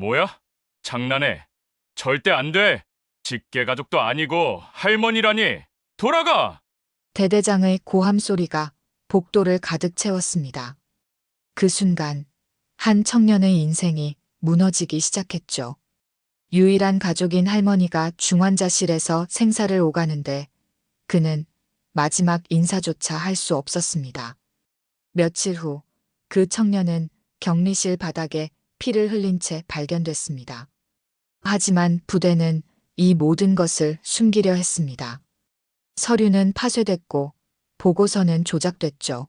뭐야? 장난해. 절대 안 돼. 직계 가족도 아니고 할머니라니. 돌아가! 대대장의 고함 소리가 복도를 가득 채웠습니다. 그 순간 한 청년의 인생이 무너지기 시작했죠. 유일한 가족인 할머니가 중환자실에서 생사를 오가는데 그는 마지막 인사조차 할 수 없었습니다. 며칠 후 그 청년은 격리실 바닥에 피를 흘린 채 발견됐습니다. 하지만 부대는 이 모든 것을 숨기려 했습니다. 서류는 파쇄됐고 보고서는 조작됐죠.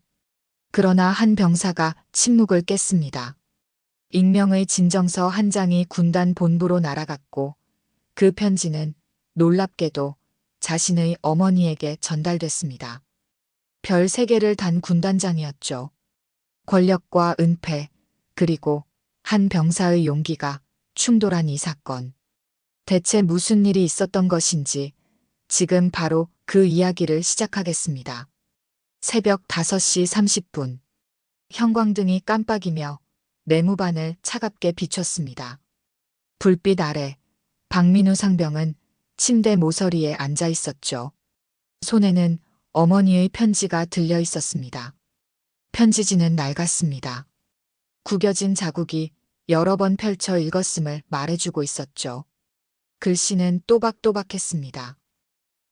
그러나 한 병사가 침묵을 깼습니다. 익명의 진정서 한 장이 군단 본부로 날아갔고 그 편지는 놀랍게도 자신의 어머니에게 전달됐습니다. 별 3개를 단 군단장이었죠. 권력과 은폐, 그리고 한 병사의 용기가 충돌한 이 사건. 대체 무슨 일이 있었던 것인지 지금 바로 그 이야기를 시작하겠습니다. 새벽 5시 30분. 형광등이 깜빡이며 내무반을 차갑게 비췄습니다. 불빛 아래 박민우 상병은 침대 모서리에 앉아 있었죠. 손에는 어머니의 편지가 들려 있었습니다. 편지지는 낡았습니다. 구겨진 자국이 여러 번 펼쳐 읽었음을 말해주고 있었죠. 글씨는 또박또박했습니다.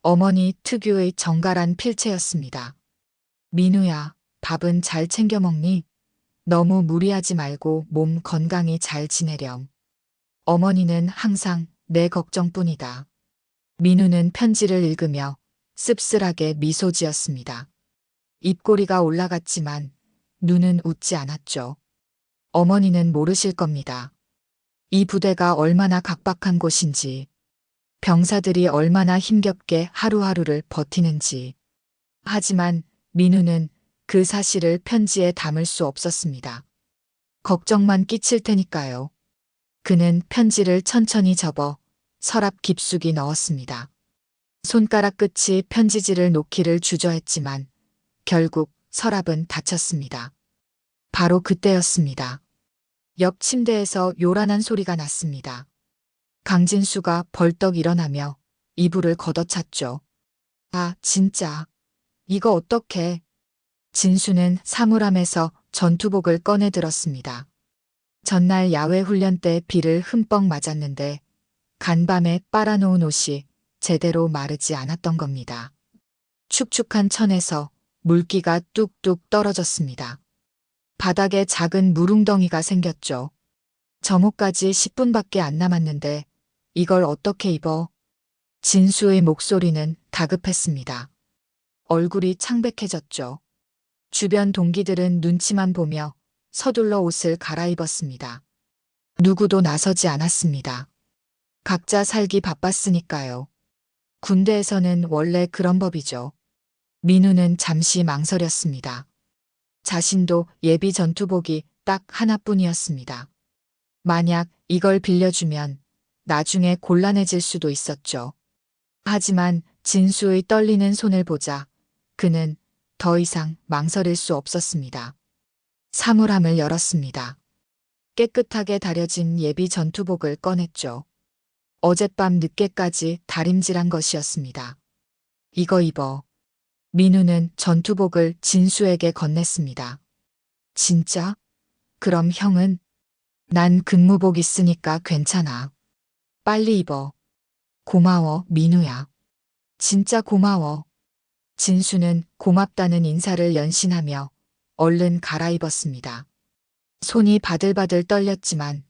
어머니 특유의 정갈한 필체였습니다. 민우야, 밥은 잘 챙겨 먹니? 너무 무리하지 말고 몸 건강히 잘 지내렴. 어머니는 항상 내 걱정뿐이다. 민우는 편지를 읽으며 씁쓸하게 미소 지었습니다. 입꼬리가 올라갔지만 눈은 웃지 않았죠. 어머니는 모르실 겁니다. 이 부대가 얼마나 각박한 곳인지, 병사들이 얼마나 힘겹게 하루하루를 버티는지. 하지만 민우는 그 사실을 편지에 담을 수 없었습니다. 걱정만 끼칠 테니까요. 그는 편지를 천천히 접어 서랍 깊숙이 넣었습니다. 손가락 끝이 편지지를 놓기를 주저했지만 결국 서랍은 닫혔습니다. 바로 그때였습니다. 옆 침대에서 요란한 소리가 났습니다. 강진수가 벌떡 일어나며 이불을 걷어찼죠. 아, 진짜. 이거 어떡해. 진수는 사물함에서 전투복을 꺼내 들었습니다. 전날 야외 훈련 때 비를 흠뻑 맞았는데 간밤에 빨아놓은 옷이 제대로 마르지 않았던 겁니다. 축축한 천에서 물기가 뚝뚝 떨어졌습니다. 바닥에 작은 물웅덩이가 생겼죠. 점호까지 10분밖에 안 남았는데 이걸 어떻게 입어? 진수의 목소리는 다급했습니다. 얼굴이 창백해졌죠. 주변 동기들은 눈치만 보며 서둘러 옷을 갈아입었습니다. 누구도 나서지 않았습니다. 각자 살기 바빴으니까요. 군대에서는 원래 그런 법이죠. 민우는 잠시 망설였습니다. 자신도 예비 전투복이 딱 하나뿐이었습니다. 만약 이걸 빌려주면 나중에 곤란해질 수도 있었죠. 하지만 진수의 떨리는 손을 보자 그는 더 이상 망설일 수 없었습니다. 사물함을 열었습니다. 깨끗하게 다려진 예비 전투복을 꺼냈죠. 어젯밤 늦게까지 다림질한 것이었습니다. 이거 입어. 민우는 전투복을 진수에게 건넸습니다. 진짜? 그럼 형은? 난 근무복 있으니까 괜찮아. 빨리 입어. 고마워, 민우야. 진짜 고마워. 진수는 고맙다는 인사를 연신하며 얼른 갈아입었습니다. 손이 바들바들 떨렸지만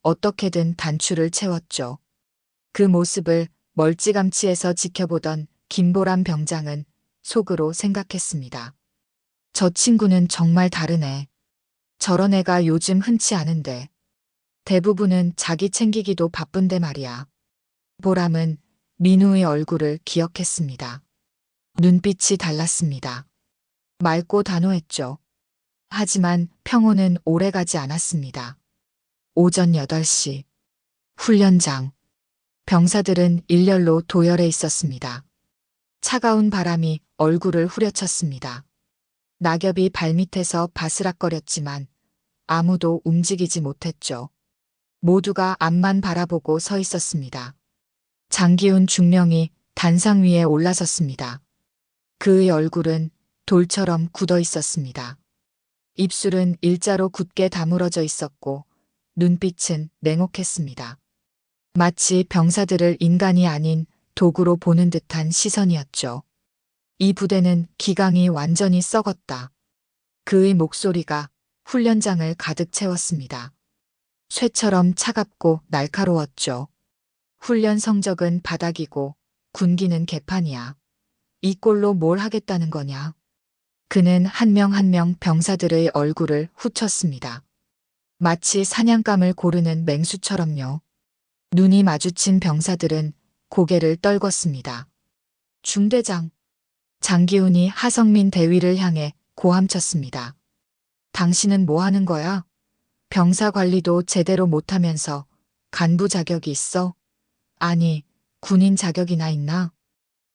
어떻게든 단추를 채웠죠. 그 모습을 멀찌감치해서 지켜보던 김보람 병장은 속으로 생각했습니다. 저 친구는 정말 다르네. 저런 애가 요즘 흔치 않은데. 대부분은 자기 챙기기도 바쁜데 말이야. 보람은 민우의 얼굴을 기억했습니다. 눈빛이 달랐습니다. 맑고 단호했죠. 하지만 평온은 오래가지 않았습니다. 오전 8시. 훈련장. 병사들은 일렬로 도열해 있었습니다. 차가운 바람이 얼굴을 후려쳤습니다. 낙엽이 발밑에서 바스락거렸지만 아무도 움직이지 못했죠. 모두가 앞만 바라보고 서 있었습니다. 장기훈 중령이 단상 위에 올라섰습니다. 그의 얼굴은 돌처럼 굳어 있었습니다. 입술은 일자로 굳게 다물어져 있었고 눈빛은 냉혹했습니다. 마치 병사들을 인간이 아닌 도구로 보는 듯한 시선이었죠. 이 부대는 기강이 완전히 썩었다. 그의 목소리가 훈련장을 가득 채웠습니다. 쇠처럼 차갑고 날카로웠죠. 훈련 성적은 바닥이고 군기는 개판이야. 이 꼴로 뭘 하겠다는 거냐. 그는 한 명 한 명 병사들의 얼굴을 훑었습니다. 마치 사냥감을 고르는 맹수처럼요. 눈이 마주친 병사들은 고개를 떨궜습니다. 중대장. 장기훈이 하성민 대위를 향해 고함쳤습니다. 당신은 뭐 하는 거야? 병사 관리도 제대로 못하면서 간부 자격이 있어? 아니, 군인 자격이나 있나?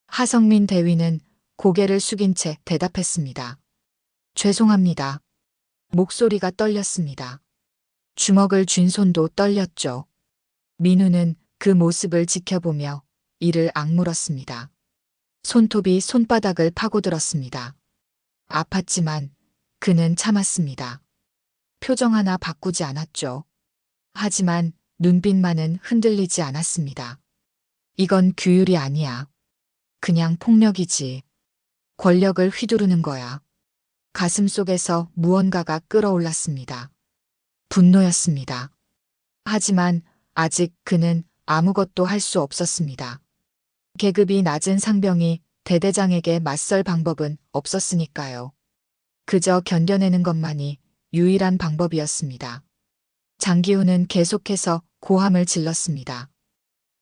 하성민 대위는 고개를 숙인 채 대답했습니다. 죄송합니다. 목소리가 떨렸습니다. 주먹을 쥔 손도 떨렸죠. 민우는 그 모습을 지켜보며 이를 악물었습니다. 손톱이 손바닥을 파고들었습니다. 아팠지만 그는 참았습니다. 표정 하나 바꾸지 않았죠. 하지만 눈빛만은 흔들리지 않았습니다. 이건 규율이 아니야. 그냥 폭력이지. 권력을 휘두르는 거야. 가슴 속에서 무언가가 끓어올랐습니다. 분노였습니다. 하지만 아직 그는 아무것도 할 수 없었습니다. 계급이 낮은 상병이 대대장에게 맞설 방법은 없었으니까요. 그저 견뎌내는 것만이 유일한 방법이었습니다. 장기훈은 계속해서 고함을 질렀습니다.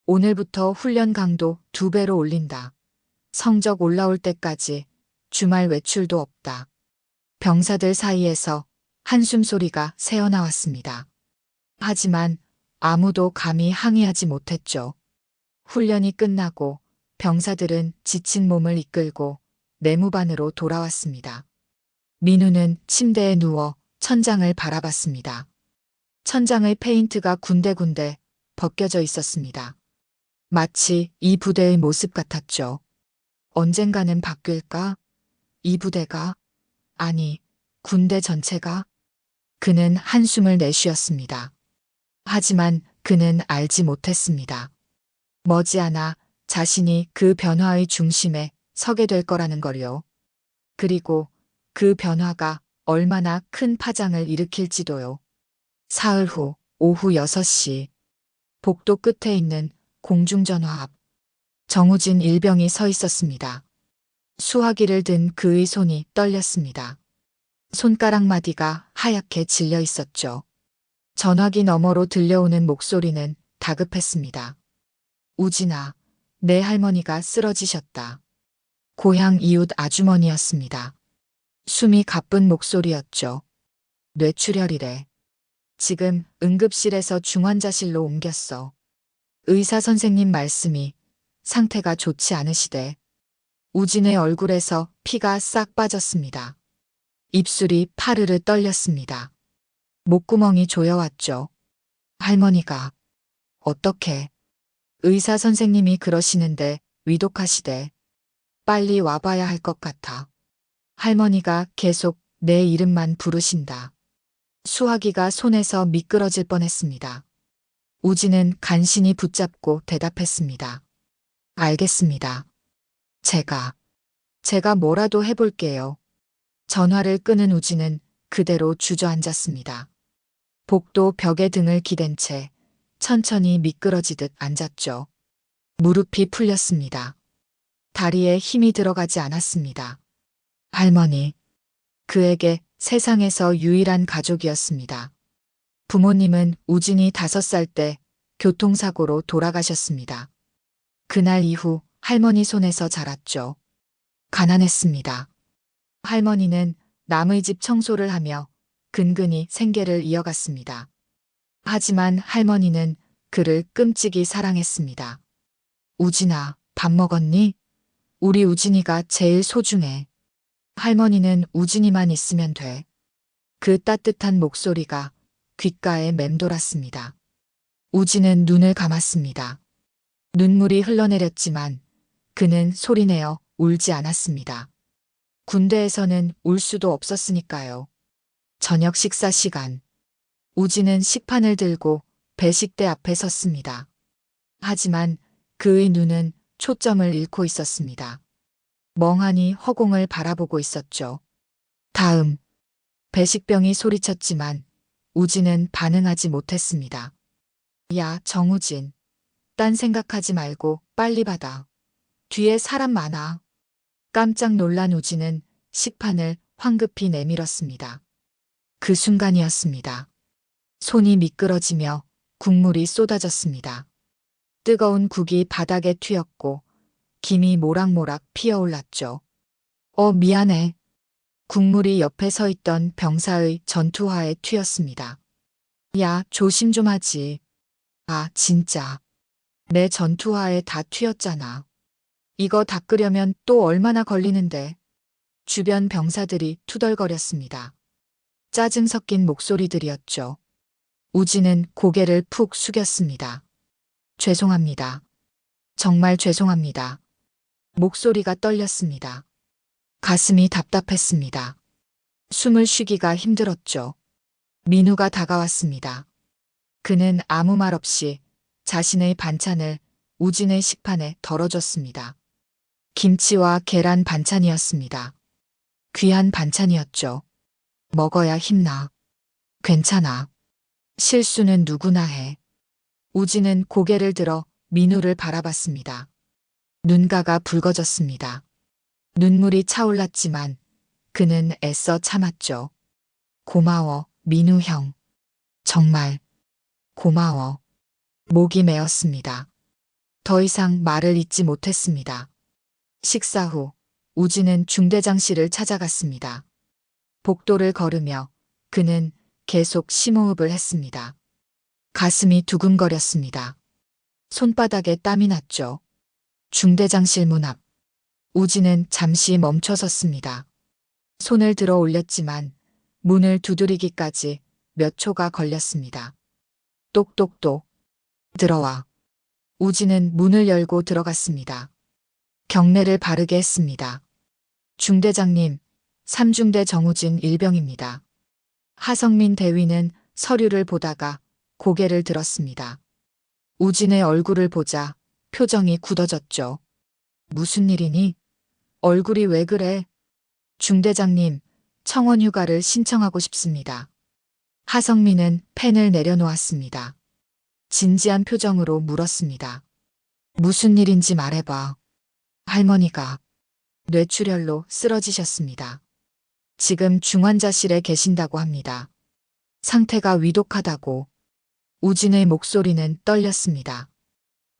오늘부터 훈련 강도 2배로 올린다. 성적 올라올 때까지 주말 외출도 없다. 병사들 사이에서 한숨 소리가 새어나왔습니다. 하지만 아무도 감히 항의하지 못했죠. 훈련이 끝나고 병사들은 지친 몸을 이끌고 내무반으로 돌아왔습니다. 민우는 침대에 누워 천장을 바라봤습니다. 천장의 페인트가 군데군데 벗겨져 있었습니다. 마치 이 부대의 모습 같았죠. 언젠가는 바뀔까? 이 부대가? 아니, 군대 전체가? 그는 한숨을 내쉬었습니다. 하지만 그는 알지 못했습니다. 머지않아 자신이 그 변화의 중심에 서게 될 거라는 걸요. 그리고 그 변화가 얼마나 큰 파장을 일으킬지도요. 사흘 후 오후 6시 복도 끝에 있는 공중전화 앞 정우진 일병이 서 있었습니다. 수화기를 든 그의 손이 떨렸습니다. 손가락 마디가 하얗게 질려 있었죠. 전화기 너머로 들려오는 목소리는 다급했습니다. 우진아, 내 할머니가 쓰러지셨다. 고향 이웃 아주머니였습니다. 숨이 가쁜 목소리였죠. 뇌출혈이래. 지금 응급실에서 중환자실로 옮겼어. 의사 선생님 말씀이 상태가 좋지 않으시대. 우진의 얼굴에서 피가 싹 빠졌습니다. 입술이 파르르 떨렸습니다. 목구멍이 조여왔죠. 할머니가 어떻게? 의사 선생님이 그러시는데 위독하시대. 빨리 와봐야 할 것 같아. 할머니가 계속 내 이름만 부르신다. 수화기가 손에서 미끄러질 뻔했습니다. 우진은 간신히 붙잡고 대답했습니다. 알겠습니다. 제가 뭐라도 해볼게요. 전화를 끄는 우진은 그대로 주저앉았습니다. 복도 벽에 등을 기댄 채 천천히 미끄러지듯 앉았죠. 무릎이 풀렸습니다. 다리에 힘이 들어가지 않았습니다. 할머니. 그에게 세상에서 유일한 가족이었습니다. 부모님은 우진이 5살 때 교통사고로 돌아가셨습니다. 그날 이후 할머니 손에서 자랐죠. 가난했습니다. 할머니는 남의 집 청소를 하며 근근히 생계를 이어갔습니다. 하지만 할머니는 그를 끔찍이 사랑했습니다. 우진아, 밥 먹었니? 우리 우진이가 제일 소중해. 할머니는 우진이만 있으면 돼. 그 따뜻한 목소리가 귓가에 맴돌았습니다. 우진은 눈을 감았습니다. 눈물이 흘러내렸지만 그는 소리내어 울지 않았습니다. 군대에서는 울 수도 없었으니까요. 저녁 식사 시간. 우진은 식판을 들고 배식대 앞에 섰습니다. 하지만 그의 눈은 초점을 잃고 있었습니다. 멍하니 허공을 바라보고 있었죠. 다음. 배식병이 소리쳤지만 우진은 반응하지 못했습니다. 야, 정우진. 딴 생각하지 말고 빨리 받아. 뒤에 사람 많아. 깜짝 놀란 우진은 식판을 황급히 내밀었습니다. 그 순간이었습니다. 손이 미끄러지며 국물이 쏟아졌습니다. 뜨거운 국이 바닥에 튀었고 김이 모락모락 피어올랐죠. 미안해. 국물이 옆에 서 있던 병사의 전투화에 튀었습니다. 야, 조심 좀 하지. 아, 진짜. 내 전투화에 다 튀었잖아. 이거 닦으려면 또 얼마나 걸리는데. 주변 병사들이 투덜거렸습니다. 짜증 섞인 목소리들이었죠. 우진은 고개를 푹 숙였습니다. 죄송합니다. 정말 죄송합니다. 목소리가 떨렸습니다. 가슴이 답답했습니다. 숨을 쉬기가 힘들었죠. 민우가 다가왔습니다. 그는 아무 말 없이 자신의 반찬을 우진의 식판에 덜어줬습니다. 김치와 계란 반찬이었습니다. 귀한 반찬이었죠. 먹어야 힘나. 괜찮아. 실수는 누구나 해. 우진은 고개를 들어 민우를 바라봤습니다. 눈가가 붉어졌습니다. 눈물이 차올랐지만 그는 애써 참았죠. 고마워, 민우 형. 정말 고마워. 목이 메었습니다. 더 이상 말을 잇지 못했습니다. 식사 후 우진은 중대장실을 찾아갔습니다. 복도를 걸으며 그는 계속 심호흡을 했습니다. 가슴이 두근거렸습니다. 손바닥에 땀이 났죠. 중대장실 문 앞. 우진은 잠시 멈춰섰습니다. 손을 들어 올렸지만 문을 두드리기까지 몇 초가 걸렸습니다. 똑똑똑. 들어와. 우진은 문을 열고 들어갔습니다. 경례를 바르게 했습니다. 중대장님, 3중대 정우진 일병입니다. 하성민 대위는 서류를 보다가 고개를 들었습니다. 우진의 얼굴을 보자 표정이 굳어졌죠. 무슨 일이니? 얼굴이 왜 그래? 중대장님, 청원 휴가를 신청하고 싶습니다. 하성민은 펜을 내려놓았습니다. 진지한 표정으로 물었습니다. 무슨 일인지 말해봐. 할머니가 뇌출혈로 쓰러지셨습니다. 지금 중환자실에 계신다고 합니다. 상태가 위독하다고. 우진의 목소리는 떨렸습니다.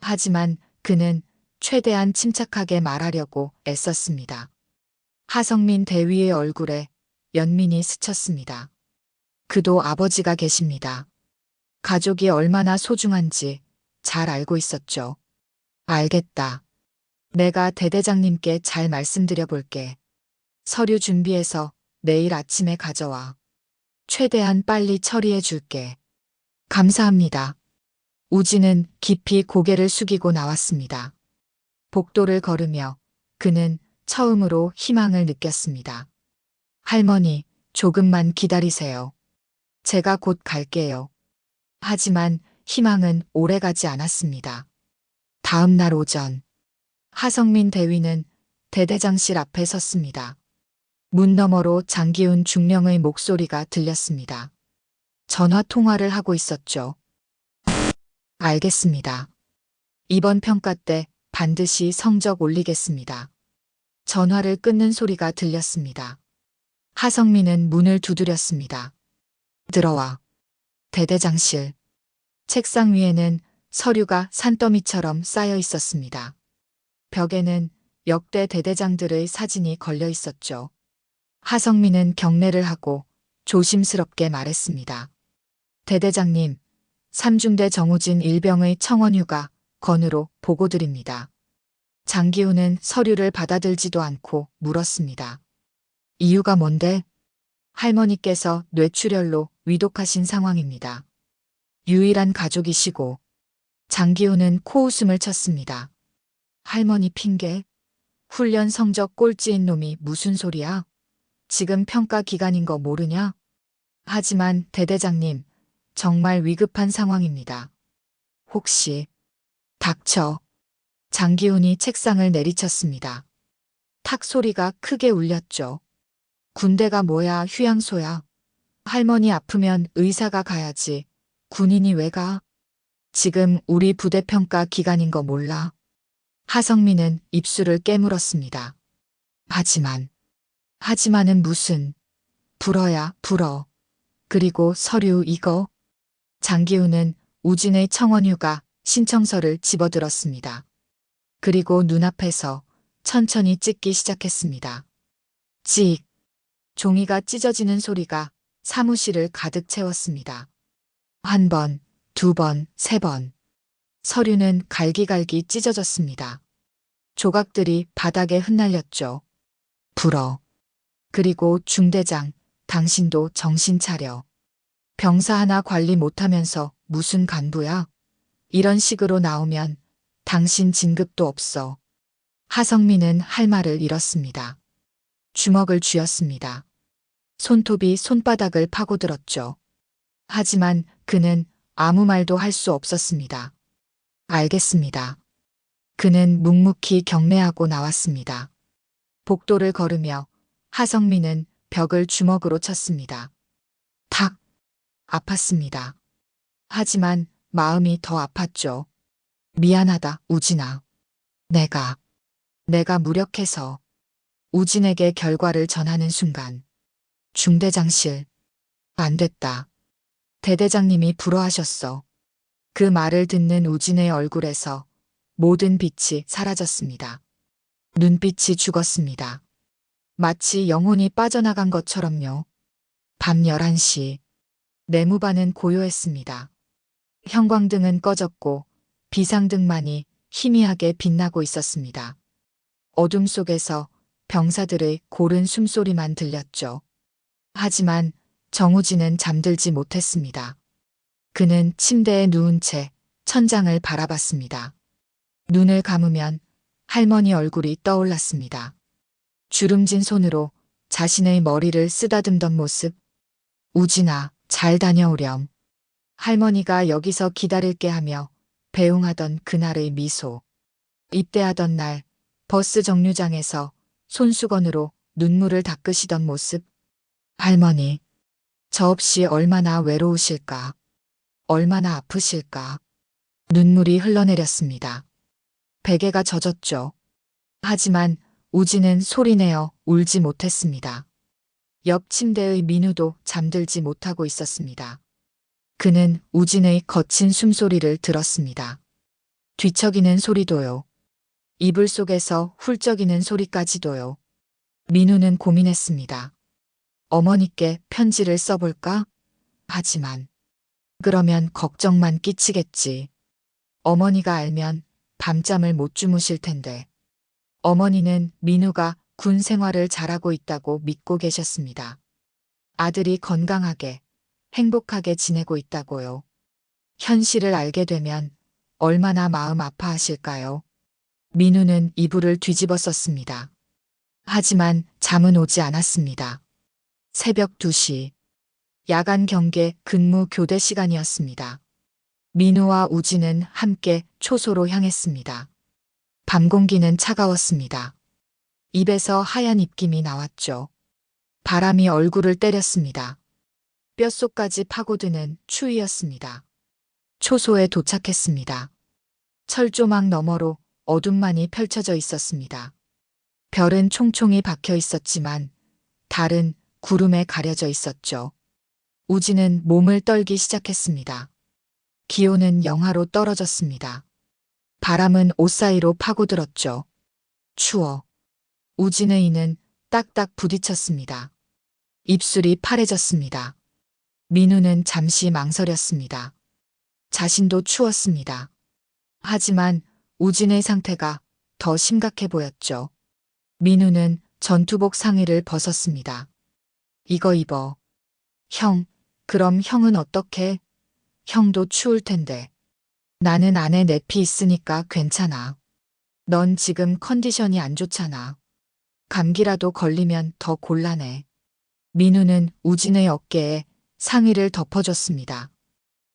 하지만 그는 최대한 침착하게 말하려고 애썼습니다. 하성민 대위의 얼굴에 연민이 스쳤습니다. 그도 아버지가 계십니다. 가족이 얼마나 소중한지 잘 알고 있었죠. 알겠다. 내가 대대장님께 잘 말씀드려 볼게. 서류 준비해서 내일 아침에 가져와. 최대한 빨리 처리해 줄게. 감사합니다. 우진은 깊이 고개를 숙이고 나왔습니다. 복도를 걸으며 그는 처음으로 희망을 느꼈습니다. 할머니, 조금만 기다리세요. 제가 곧 갈게요. 하지만 희망은 오래가지 않았습니다. 다음 날 오전, 하성민 대위는 대대장실 앞에 섰습니다. 문 너머로 장기훈 중령의 목소리가 들렸습니다. 전화 통화를 하고 있었죠. 알겠습니다. 이번 평가 때 반드시 성적 올리겠습니다. 전화를 끊는 소리가 들렸습니다. 하성민은 문을 두드렸습니다. 들어와. 대대장실. 책상 위에는 서류가 산더미처럼 쌓여 있었습니다. 벽에는 역대 대대장들의 사진이 걸려 있었죠. 하성민은 경례를 하고 조심스럽게 말했습니다. 대대장님, 3중대 정우진 일병의 청원휴가 건으로 보고드립니다. 장기훈은 서류를 받아들지도 않고 물었습니다. 이유가 뭔데? 할머니께서 뇌출혈로 위독하신 상황입니다. 유일한 가족이시고 장기호는 코웃음을 쳤습니다. 할머니 핑계? 훈련 성적 꼴찌인 놈이 무슨 소리야? 지금 평가 기간인 거 모르냐? 하지만 대대장님, 정말 위급한 상황입니다. 혹시 닥쳐. 장기훈이 책상을 내리쳤습니다. 탁 소리가 크게 울렸죠. 군대가 뭐야 휴양소야. 할머니 아프면 의사가 가야지. 군인이 왜 가? 지금 우리 부대 평가 기간인 거 몰라? 하성민은 입술을 깨물었습니다. 하지만은 무슨, 불어야 불어. 그리고 서류 이거. 장기훈은 우진의 청원휴가 신청서를 집어들었습니다. 그리고 눈앞에서 천천히 찢기 시작했습니다. 찍. 종이가 찢어지는 소리가 사무실을 가득 채웠습니다. 한 번, 두 번, 세 번. 서류는 갈기갈기 찢어졌습니다. 조각들이 바닥에 흩날렸죠. 불어. 그리고 중대장, 당신도 정신 차려. 병사 하나 관리 못하면서 무슨 간부야? 이런 식으로 나오면 당신 진급도 없어. 하성민은 할 말을 잃었습니다. 주먹을 쥐었습니다. 손톱이 손바닥을 파고들었죠. 하지만 그는 아무 말도 할 수 없었습니다. 알겠습니다. 그는 묵묵히 경례하고 나왔습니다. 복도를 걸으며 하성민은 벽을 주먹으로 쳤습니다. 탁! 아팠습니다. 하지만 마음이 더 아팠죠. 미안하다, 우진아. 내가 무력해서. 우진에게 결과를 전하는 순간. 중대장실. 안 됐다. 대대장님이 불어하셨어. 그 말을 듣는 우진의 얼굴에서 모든 빛이 사라졌습니다. 눈빛이 죽었습니다. 마치 영혼이 빠져나간 것처럼요. 밤 11시. 내무반은 고요했습니다. 형광등은 꺼졌고 비상등만이 희미하게 빛나고 있었습니다. 어둠 속에서 병사들의 고른 숨소리만 들렸죠. 하지만 정우진은 잠들지 못했습니다. 그는 침대에 누운 채 천장을 바라봤습니다. 눈을 감으면 할머니 얼굴이 떠올랐습니다. 주름진 손으로 자신의 머리를 쓰다듬던 모습. 우진아, 잘 다녀오렴. 할머니가 여기서 기다릴게 하며 배웅하던 그날의 미소. 입대하던 날 버스 정류장에서 손수건으로 눈물을 닦으시던 모습. 할머니, 저 없이 얼마나 외로우실까. 얼마나 아프실까. 눈물이 흘러내렸습니다. 베개가 젖었죠. 하지만 우진은 소리내어 울지 못했습니다. 옆 침대의 민우도 잠들지 못하고 있었습니다. 그는 우진의 거친 숨소리를 들었습니다. 뒤척이는 소리도요. 이불 속에서 훌쩍이는 소리까지도요. 민우는 고민했습니다. 어머니께 편지를 써볼까? 하지만 그러면 걱정만 끼치겠지. 어머니가 알면 밤잠을 못 주무실 텐데. 어머니는 민우가 군 생활을 잘하고 있다고 믿고 계셨습니다. 아들이 건강하게, 행복하게 지내고 있다고요. 현실을 알게 되면 얼마나 마음 아파하실까요? 민우는 이불을 뒤집어 썼습니다. 하지만 잠은 오지 않았습니다. 새벽 2시. 야간 경계 근무 교대 시간이었습니다. 민우와 우진은 함께 초소로 향했습니다. 밤 공기는 차가웠습니다. 입에서 하얀 입김이 나왔죠. 바람이 얼굴을 때렸습니다. 뼛속까지 파고드는 추위였습니다. 초소에 도착했습니다. 철조망 너머로 어둠만이 펼쳐져 있었습니다. 별은 총총히 박혀 있었지만 달은 구름에 가려져 있었죠. 우진은 몸을 떨기 시작했습니다. 기온은 영하로 떨어졌습니다. 바람은 옷 사이로 파고들었죠. 추워. 우진의 이는 딱딱 부딪혔습니다. 입술이 파래졌습니다. 민우는 잠시 망설였습니다. 자신도 추웠습니다. 하지만 우진의 상태가 더 심각해 보였죠. 민우는 전투복 상의를 벗었습니다. 이거 입어. 형, 그럼 형은 어떻게? 형도 추울 텐데. 나는 안에 내피 있으니까 괜찮아. 넌 지금 컨디션이 안 좋잖아. 감기라도 걸리면 더 곤란해. 민우는 우진의 어깨에 상의를 덮어줬습니다.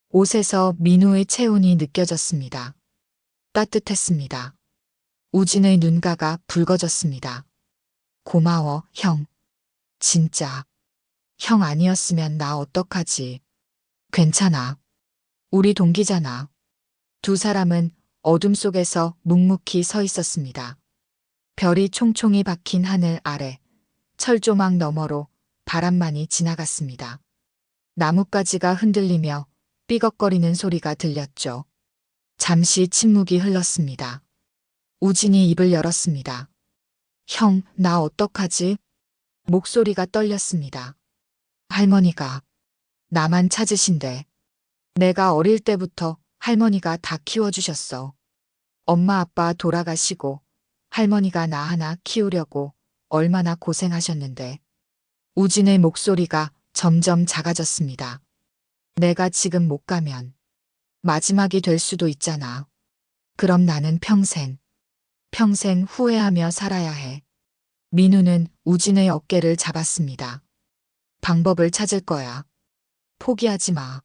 옷에서 민우의 체온이 느껴졌습니다. 따뜻했습니다. 우진의 눈가가 붉어졌습니다. 고마워, 형. 진짜. 형 아니었으면 나 어떡하지? 괜찮아. 우리 동기잖아. 두 사람은 어둠 속에서 묵묵히 서 있었습니다. 별이 총총히 박힌 하늘 아래 철조망 너머로 바람만이 지나갔습니다. 나뭇가지가 흔들리며 삐걱거리는 소리가 들렸죠. 잠시 침묵이 흘렀습니다. 우진이 입을 열었습니다. 형, 나 어떡하지? 목소리가 떨렸습니다. 할머니가 나만 찾으신대. 내가 어릴 때부터 할머니가 다 키워주셨어. 엄마 아빠 돌아가시고 할머니가 나 하나 키우려고 얼마나 고생하셨는데. 우진의 목소리가 점점 작아졌습니다. 내가 지금 못 가면 마지막이 될 수도 있잖아. 그럼 나는 평생 후회하며 살아야 해. 민우는 우진의 어깨를 잡았습니다. 방법을 찾을 거야. 포기하지 마.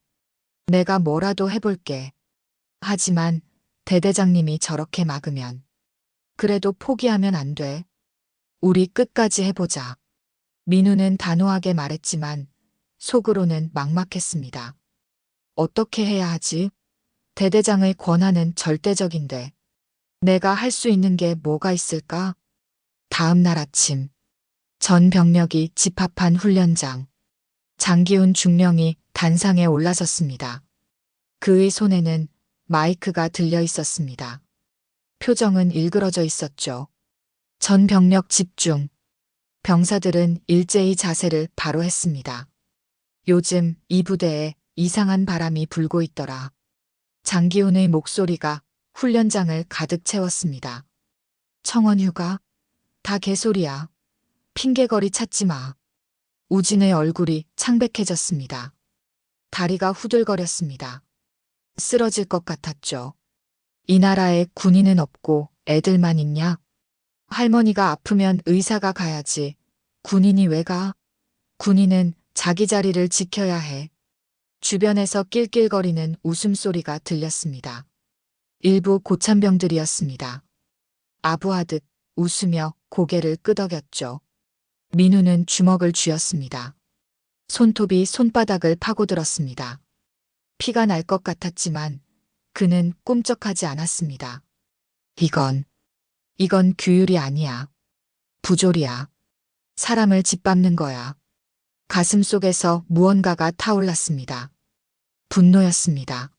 내가 뭐라도 해볼게. 하지만 대대장님이 저렇게 막으면. 그래도 포기하면 안 돼. 우리 끝까지 해보자. 민우는 단호하게 말했지만 속으로는 막막했습니다. 어떻게 해야 하지? 대대장의 권한은 절대적인데 내가 할 수 있는 게 뭐가 있을까? 다음 날 아침 전 병력이 집합한 훈련장. 장기훈 중령이 단상에 올라섰습니다. 그의 손에는 마이크가 들려 있었습니다. 표정은 일그러져 있었죠. 전 병력 집중. 병사들은 일제히 자세를 바로 했습니다. 요즘 이 부대에 이상한 바람이 불고 있더라. 장기훈의 목소리가 훈련장을 가득 채웠습니다. 청원휴가? 다 개소리야. 핑계거리 찾지 마. 우진의 얼굴이 창백해졌습니다. 다리가 후들거렸습니다. 쓰러질 것 같았죠. 이 나라에 군인은 없고 애들만 있냐? 할머니가 아프면 의사가 가야지. 군인이 왜 가? 군인은 자기 자리를 지켜야 해. 주변에서 낄낄거리는 웃음소리가 들렸습니다. 일부 고참병들이었습니다. 아부하듯 웃으며 고개를 끄덕였죠. 민우는 주먹을 쥐었습니다. 손톱이 손바닥을 파고들었습니다. 피가 날 것 같았지만 그는 꿈쩍하지 않았습니다. 이건 규율이 아니야. 부조리야. 사람을 짓밟는 거야. 가슴 속에서 무언가가 타올랐습니다. 분노였습니다.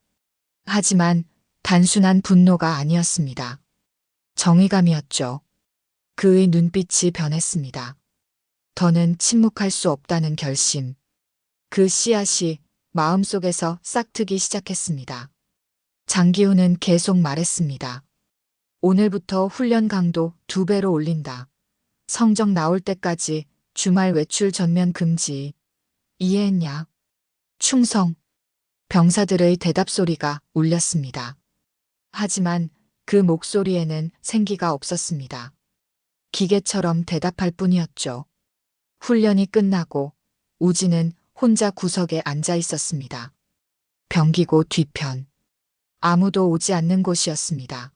하지만 단순한 분노가 아니었습니다. 정의감이었죠. 그의 눈빛이 변했습니다. 더는 침묵할 수 없다는 결심. 그 씨앗이 마음속에서 싹트기 시작했습니다. 장기훈은 계속 말했습니다. 오늘부터 훈련 강도 2배로 올린다. 성적 나올 때까지 주말 외출 전면 금지. 이해했냐? 충성. 병사들의 대답 소리가 울렸습니다. 하지만 그 목소리에는 생기가 없었습니다. 기계처럼 대답할 뿐이었죠. 훈련이 끝나고 우진은 혼자 구석에 앉아 있었습니다. 병기고 뒤편. 아무도 오지 않는 곳이었습니다.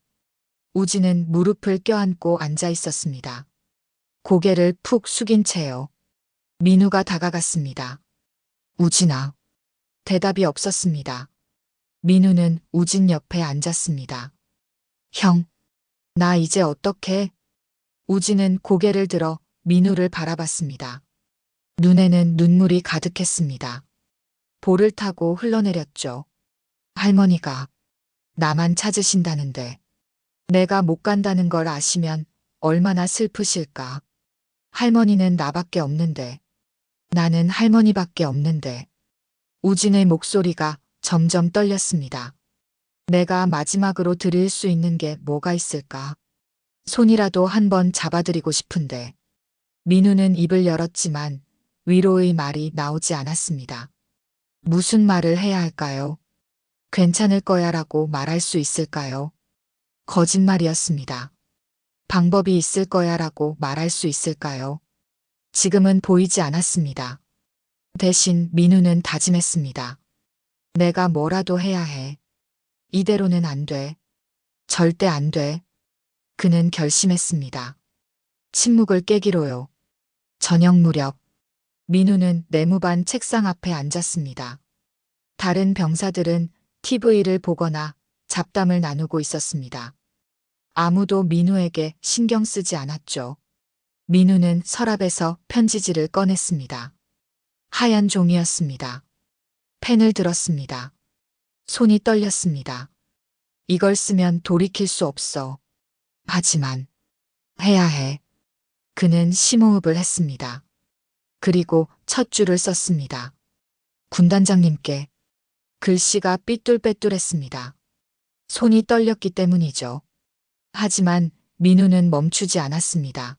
우진은 무릎을 껴안고 앉아 있었습니다. 고개를 푹 숙인 채요. 민우가 다가갔습니다. 우진아. 대답이 없었습니다. 민우는 우진 옆에 앉았습니다. 형, 나 이제 어떡해? 우진은 고개를 들어 민우를 바라봤습니다. 눈에는 눈물이 가득했습니다. 볼을 타고 흘러내렸죠. 할머니가 나만 찾으신다는데 내가 못 간다는 걸 아시면 얼마나 슬프실까. 할머니는 나밖에 없는데 나는 할머니밖에 없는데. 우진의 목소리가 점점 떨렸습니다. 내가 마지막으로 드릴 수 있는 게 뭐가 있을까? 손이라도 한번 잡아드리고 싶은데. 민우는 입을 열었지만 위로의 말이 나오지 않았습니다. 무슨 말을 해야 할까요? 괜찮을 거야 라고 말할 수 있을까요? 거짓말이었습니다. 방법이 있을 거야 라고 말할 수 있을까요? 지금은 보이지 않았습니다. 대신 민우는 다짐했습니다. 내가 뭐라도 해야 해. 이대로는 안 돼. 절대 안 돼. 그는 결심했습니다. 침묵을 깨기로요. 저녁 무렵 민우는 내무반 책상 앞에 앉았습니다. 다른 병사들은 TV를 보거나 잡담을 나누고 있었습니다. 아무도 민우에게 신경 쓰지 않았죠. 민우는 서랍에서 편지지를 꺼냈습니다. 하얀 종이였습니다. 펜을 들었습니다. 손이 떨렸습니다. 이걸 쓰면 돌이킬 수 없어. 하지만 해야 해. 그는 심호흡을 했습니다. 그리고 첫 줄을 썼습니다. 군단장님께. 글씨가 삐뚤빼뚤했습니다. 손이 떨렸기 때문이죠. 하지만 민우는 멈추지 않았습니다.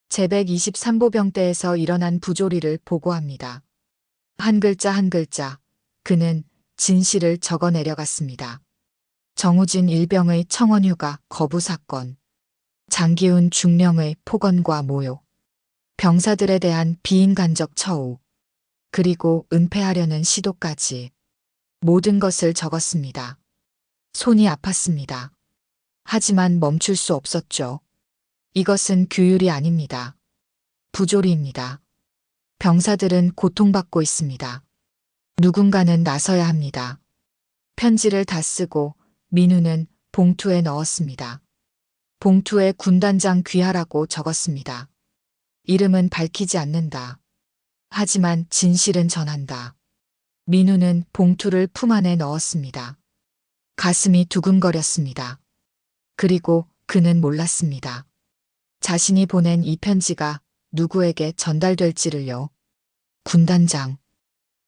제123보병대에서 일어난 부조리를 보고합니다. 한 글자 한 글자 그는 진실을 적어 내려갔습니다. 정우진 일병의 청원휴가 거부 사건, 장기훈 중령의 폭언과 모욕, 병사들에 대한 비인간적 처우, 그리고 은폐하려는 시도까지 모든 것을 적었습니다. 손이 아팠습니다. 하지만 멈출 수 없었죠. 이것은 규율이 아닙니다. 부조리입니다. 병사들은 고통받고 있습니다. 누군가는 나서야 합니다. 편지를 다 쓰고 민우는 봉투에 넣었습니다. 봉투에 군단장 귀하라고 적었습니다. 이름은 밝히지 않는다. 하지만 진실은 전한다. 민우는 봉투를 품 안에 넣었습니다. 가슴이 두근거렸습니다. 그리고 그는 몰랐습니다. 자신이 보낸 이 편지가 누구에게 전달될지를요. 군단장,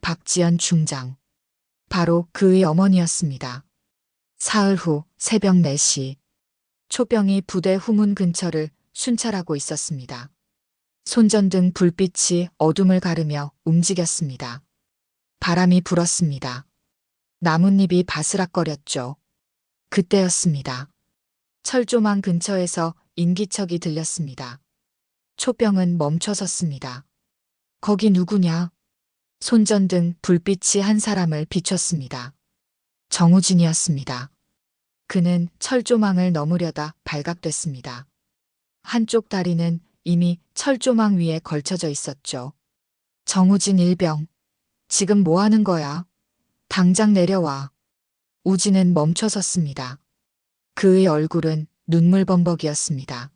박지연 중장. 바로 그의 어머니였습니다. 사흘 후 새벽 4시. 초병이 부대 후문 근처를 순찰하고 있었습니다. 손전등 불빛이 어둠을 가르며 움직였습니다. 바람이 불었습니다. 나뭇잎이 바스락거렸죠. 그때였습니다. 철조망 근처에서 인기척이 들렸습니다. 초병은 멈춰 섰습니다. 거기 누구냐? 손전등 불빛이 한 사람을 비췄습니다. 정우진이었습니다. 그는 철조망을 넘으려다 발각됐습니다. 한쪽 다리는 이미 철조망 위에 걸쳐져 있었죠. 정우진 일병, 지금 뭐 하는 거야? 당장 내려와. 우진은 멈춰 섰습니다. 그의 얼굴은 눈물범벅이었습니다.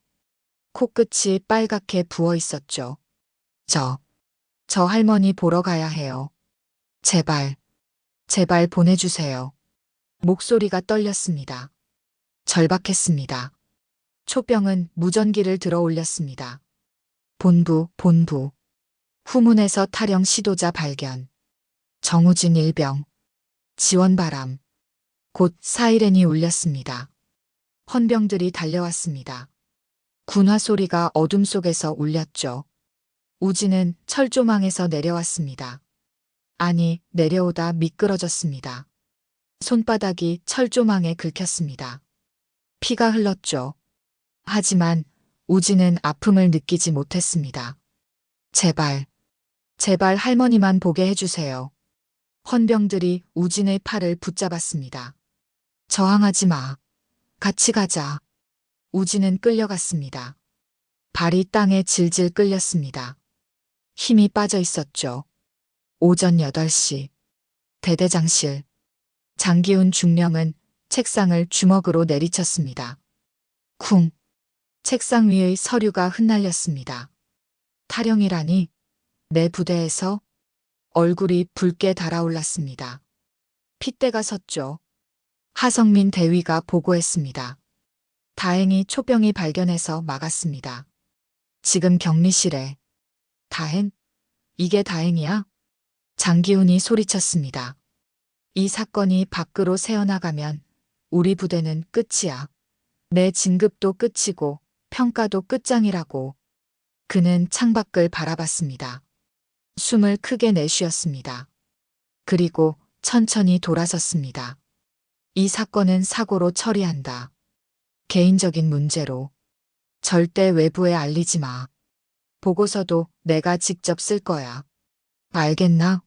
코끝이 빨갛게 부어 있었죠. 저 할머니 보러 가야 해요. 제발, 제발 보내주세요. 목소리가 떨렸습니다. 절박했습니다. 초병은 무전기를 들어 올렸습니다. 본부. 후문에서 탈영 시도자 발견. 정우진 일병. 지원 바람. 곧 사이렌이 울렸습니다. 헌병들이 달려왔습니다. 군화 소리가 어둠 속에서 울렸죠. 우진은 철조망에서 내려왔습니다. 아니, 내려오다 미끄러졌습니다. 손바닥이 철조망에 긁혔습니다. 피가 흘렀죠. 하지만 우진은 아픔을 느끼지 못했습니다. 제발, 제발 할머니만 보게 해주세요. 헌병들이 우진의 팔을 붙잡았습니다. 저항하지 마. 같이 가자. 우진은 끌려갔습니다. 발이 땅에 질질 끌렸습니다. 힘이 빠져 있었죠. 오전 8시. 대대장실. 장기훈 중령은 책상을 주먹으로 내리쳤습니다. 쿵. 책상 위의 서류가 흩날렸습니다. 탈영이라니? 내 부대에서? 얼굴이 붉게 달아올랐습니다. 핏대가 섰죠. 하성민 대위가 보고했습니다. 다행히 초병이 발견해서 막았습니다. 지금 격리실에. 다행? 이게 다행이야? 장기훈이 소리쳤습니다. 이 사건이 밖으로 새어나가면 우리 부대는 끝이야. 내 진급도 끝이고 평가도 끝장이라고. 그는 창밖을 바라봤습니다. 숨을 크게 내쉬었습니다. 그리고 천천히 돌아섰습니다. 이 사건은 사고로 처리한다. 개인적인 문제로. 절대 외부에 알리지 마. 보고서도 내가 직접 쓸 거야. 알겠나?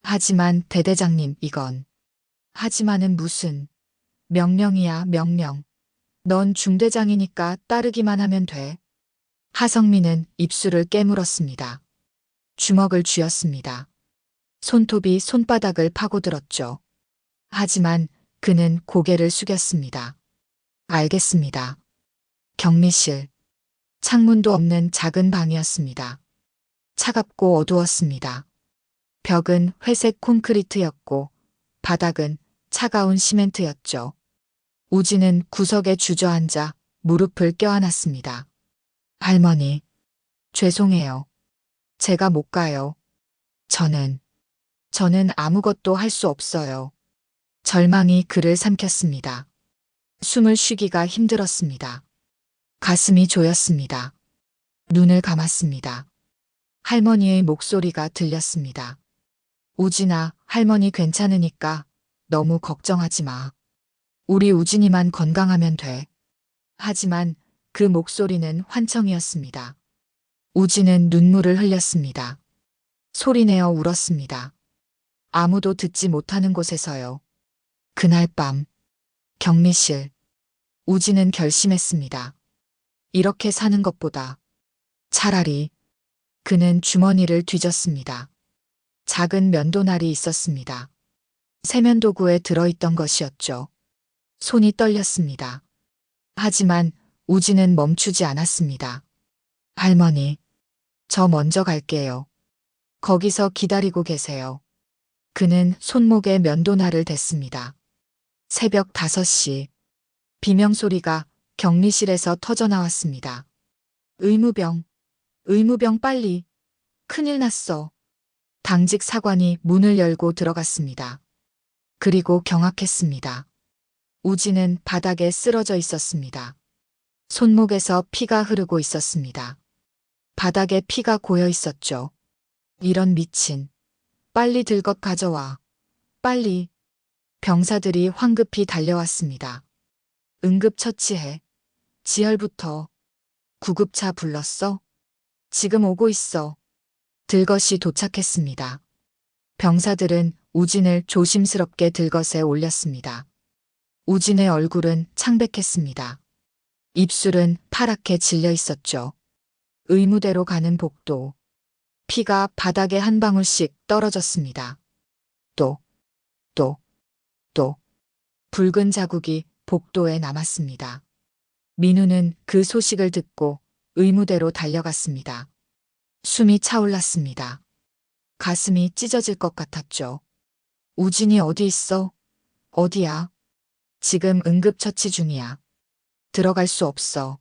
하지만 대대장님, 이건. 하지만은 무슨. 명령이야, 명령. 넌 중대장이니까 따르기만 하면 돼. 하성민은 입술을 깨물었습니다. 주먹을 쥐었습니다. 손톱이 손바닥을 파고들었죠. 하지만 그는 고개를 숙였습니다. 알겠습니다. 격리실. 창문도 없는 작은 방이었습니다. 차갑고 어두웠습니다. 벽은 회색 콘크리트였고 바닥은 차가운 시멘트였죠. 우진은 구석에 주저앉아 무릎을 껴안았습니다. 할머니, 죄송해요. 제가 못 가요. 저는 아무것도 할 수 없어요. 절망이 그를 삼켰습니다. 숨을 쉬기가 힘들었습니다. 가슴이 조였습니다. 눈을 감았습니다. 할머니의 목소리가 들렸습니다. 우진아, 할머니 괜찮으니까 너무 걱정하지 마. 우리 우진이만 건강하면 돼. 하지만 그 목소리는 환청이었습니다. 우진은 눈물을 흘렸습니다. 소리내어 울었습니다. 아무도 듣지 못하는 곳에서요. 그날 밤, 격리실. 우진은 결심했습니다. 이렇게 사는 것보다 차라리. 그는 주머니를 뒤졌습니다. 작은 면도날이 있었습니다. 세면도구에 들어있던 것이었죠. 손이 떨렸습니다. 하지만 우진은 멈추지 않았습니다. 할머니, 저 먼저 갈게요. 거기서 기다리고 계세요. 그는 손목에 면도날을 댔습니다. 새벽 5시. 비명소리가 격리실에서 터져나왔습니다. 의무병, 의무병 빨리. 큰일 났어. 당직 사관이 문을 열고 들어갔습니다. 그리고 경악했습니다. 우진은 바닥에 쓰러져 있었습니다. 손목에서 피가 흐르고 있었습니다. 바닥에 피가 고여 있었죠. 이런 미친. 빨리 들것 가져와. 빨리. 병사들이 황급히 달려왔습니다. 응급처치해. 지혈부터. 구급차 불렀어? 지금 오고 있어. 들것이 도착했습니다. 병사들은 우진을 조심스럽게 들것에 올렸습니다. 우진의 얼굴은 창백했습니다. 입술은 파랗게 질려 있었죠. 의무대로 가는 복도. 피가 바닥에 한 방울씩 떨어졌습니다. 또. 붉은 자국이 복도에 남았습니다. 민우는 그 소식을 듣고 의무대로 달려갔습니다. 숨이 차올랐습니다. 가슴이 찢어질 것 같았죠. 우진이 어디 있어? 어디야? 지금 응급처치 중이야. 들어갈 수 없어.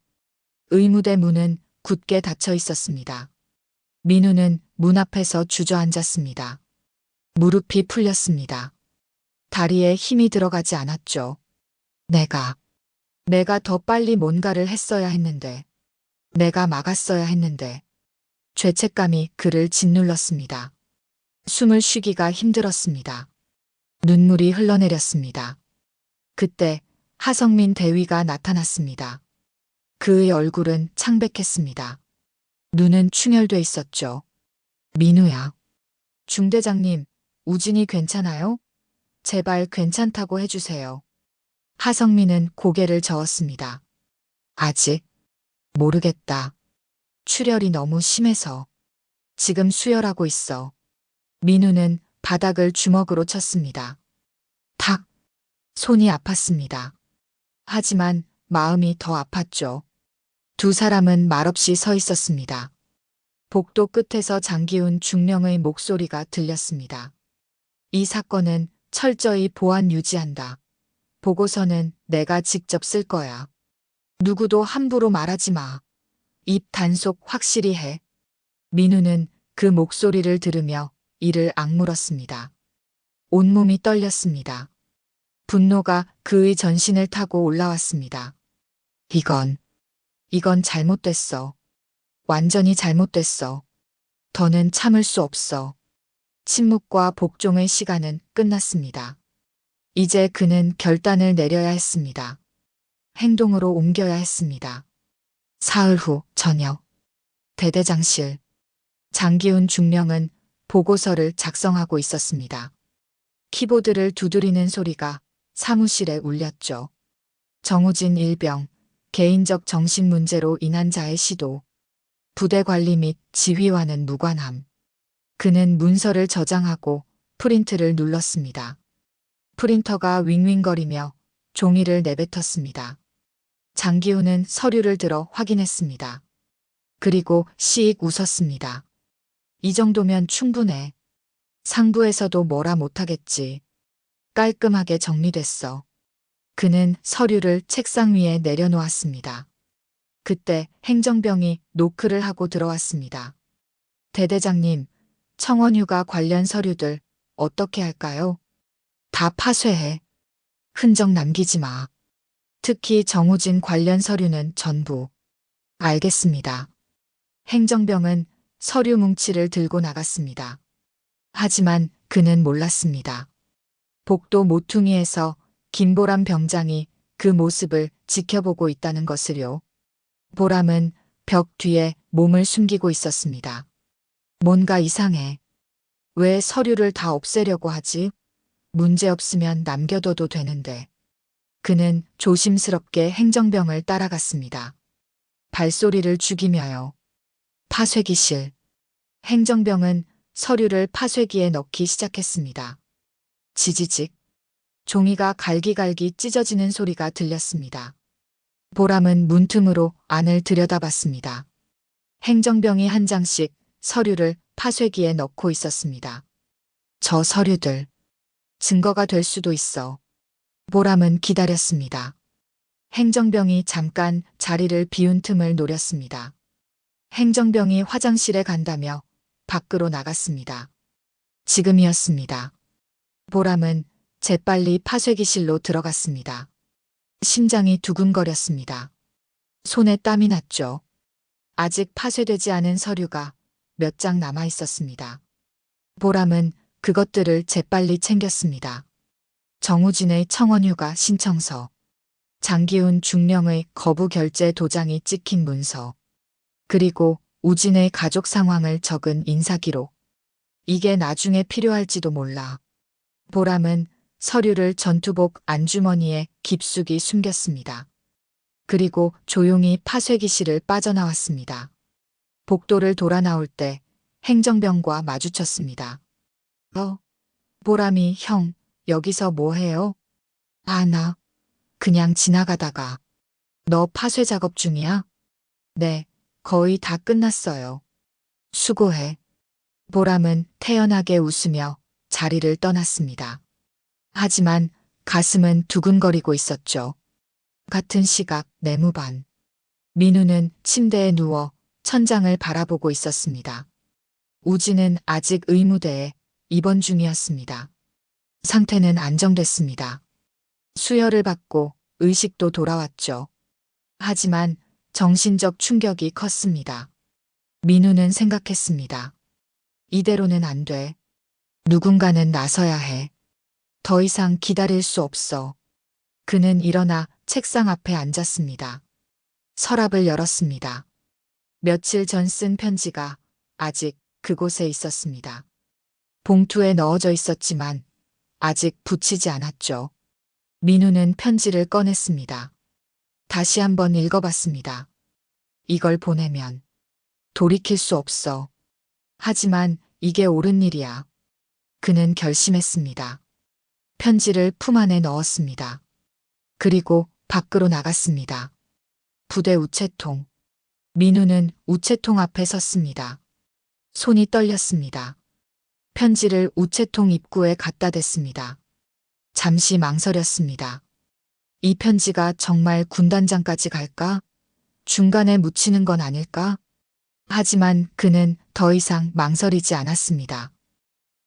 의무대 문은 굳게 닫혀 있었습니다. 민우는 문 앞에서 주저앉았습니다. 무릎이 풀렸습니다. 다리에 힘이 들어가지 않았죠. 내가 더 빨리 뭔가를 했어야 했는데. 내가 막았어야 했는데. 죄책감이 그를 짓눌렀습니다. 숨을 쉬기가 힘들었습니다. 눈물이 흘러내렸습니다. 그때 하성민 대위가 나타났습니다. 그의 얼굴은 창백했습니다. 눈은 충혈돼 있었죠. 민우야. 중대장님, 우진이 괜찮아요? 제발 괜찮다고 해주세요. 하성민은 고개를 저었습니다. 아직 모르겠다. 출혈이 너무 심해서. 지금 수혈하고 있어. 민우는 바닥을 주먹으로 쳤습니다. 탁. 손이 아팠습니다. 하지만 마음이 더 아팠죠. 두 사람은 말없이 서 있었습니다. 복도 끝에서 장기훈 중령의 목소리가 들렸습니다. 이 사건은 철저히 보안 유지한다. 보고서는 내가 직접 쓸 거야. 누구도 함부로 말하지 마. 입 단속 확실히 해. 민우는 그 목소리를 들으며 이를 악물었습니다. 온몸이 떨렸습니다. 분노가 그의 전신을 타고 올라왔습니다. 이건 잘못됐어. 완전히 잘못됐어. 더는 참을 수 없어. 침묵과 복종의 시간은 끝났습니다. 이제 그는 결단을 내려야 했습니다. 행동으로 옮겨야 했습니다. 사흘 후 저녁. 대대장실. 장기훈 중령은 보고서를 작성하고 있었습니다. 키보드를 두드리는 소리가 사무실에 울렸죠. 정우진 일병, 개인적 정신 문제로 인한 자의 시도, 부대 관리 및 지휘와는 무관함. 그는 문서를 저장하고 프린트를 눌렀습니다. 프린터가 윙윙거리며 종이를 내뱉었습니다. 장기훈은 서류를 들어 확인했습니다. 그리고 씩 웃었습니다. 이 정도면 충분해. 상부에서도 뭐라 못하겠지. 깔끔하게 정리됐어. 그는 서류를 책상 위에 내려놓았습니다. 그때 행정병이 노크를 하고 들어왔습니다. 대대장님, 청원휴가 관련 서류들 어떻게 할까요? 다 파쇄해. 흔적 남기지 마. 특히 정우진 관련 서류는 전부. 알겠습니다. 행정병은 서류 뭉치를 들고 나갔습니다. 하지만 그는 몰랐습니다. 복도 모퉁이에서 김보람 병장이 그 모습을 지켜보고 있다는 것을요. 보람은 벽 뒤에 몸을 숨기고 있었습니다. 뭔가 이상해. 왜 서류를 다 없애려고 하지? 문제없으면 남겨둬도 되는데. 그는 조심스럽게 행정병을 따라갔습니다. 발소리를 죽이며요. 파쇄기실. 행정병은 서류를 파쇄기에 넣기 시작했습니다. 지지직. 종이가 갈기갈기 찢어지는 소리가 들렸습니다. 보람은 문틈으로 안을 들여다봤습니다. 행정병이 한 장씩 서류를 파쇄기에 넣고 있었습니다. 저 서류들. 증거가 될 수도 있어. 보람은 기다렸습니다. 행정병이 잠깐 자리를 비운 틈을 노렸습니다. 행정병이 화장실에 간다며 밖으로 나갔습니다. 지금이었습니다. 보람은 재빨리 파쇄기실로 들어갔습니다. 심장이 두근거렸습니다. 손에 땀이 났죠. 아직 파쇄되지 않은 서류가 몇 장 남아 있었습니다. 보람은 그것들을 재빨리 챙겼습니다. 정우진의 청원휴가 신청서, 장기훈 중령의 거부 결재 도장이 찍힌 문서, 그리고 우진의 가족 상황을 적은 인사기록. 이게 나중에 필요할지도 몰라. 보람은 서류를 전투복 안주머니에 깊숙이 숨겼습니다. 그리고 조용히 파쇄기실을 빠져나왔습니다. 복도를 돌아 나올 때 행정병과 마주쳤습니다. 보람이 형, 여기서 뭐 해요? 나 그냥 지나가다가. 너 파쇄 작업 중이야? 네, 거의 다 끝났어요. 수고해. 보람은 태연하게 웃으며 자리를 떠났습니다. 하지만 가슴은 두근거리고 있었죠. 같은 시각 내무반. 민우는 침대에 누워 천장을 바라보고 있었습니다. 우진은 아직 의무대에 입원 중이었습니다. 상태는 안정됐습니다. 수혈을 받고 의식도 돌아왔죠. 하지만 정신적 충격이 컸습니다. 민우는 생각했습니다. 이대로는 안 돼. 누군가는 나서야 해. 더 이상 기다릴 수 없어. 그는 일어나 책상 앞에 앉았습니다. 서랍을 열었습니다. 며칠 전 쓴 편지가 아직 그곳에 있었습니다. 봉투에 넣어져 있었지만 아직 붙이지 않았죠. 민우는 편지를 꺼냈습니다. 다시 한번 읽어봤습니다. 이걸 보내면 돌이킬 수 없어. 하지만 이게 옳은 일이야. 그는 결심했습니다. 편지를 품 안에 넣었습니다. 그리고 밖으로 나갔습니다. 부대 우체통. 민우는 우체통 앞에 섰습니다. 손이 떨렸습니다. 편지를 우체통 입구에 갖다 댔습니다. 잠시 망설였습니다. 이 편지가 정말 군단장까지 갈까? 중간에 묻히는 건 아닐까? 하지만 그는 더 이상 망설이지 않았습니다.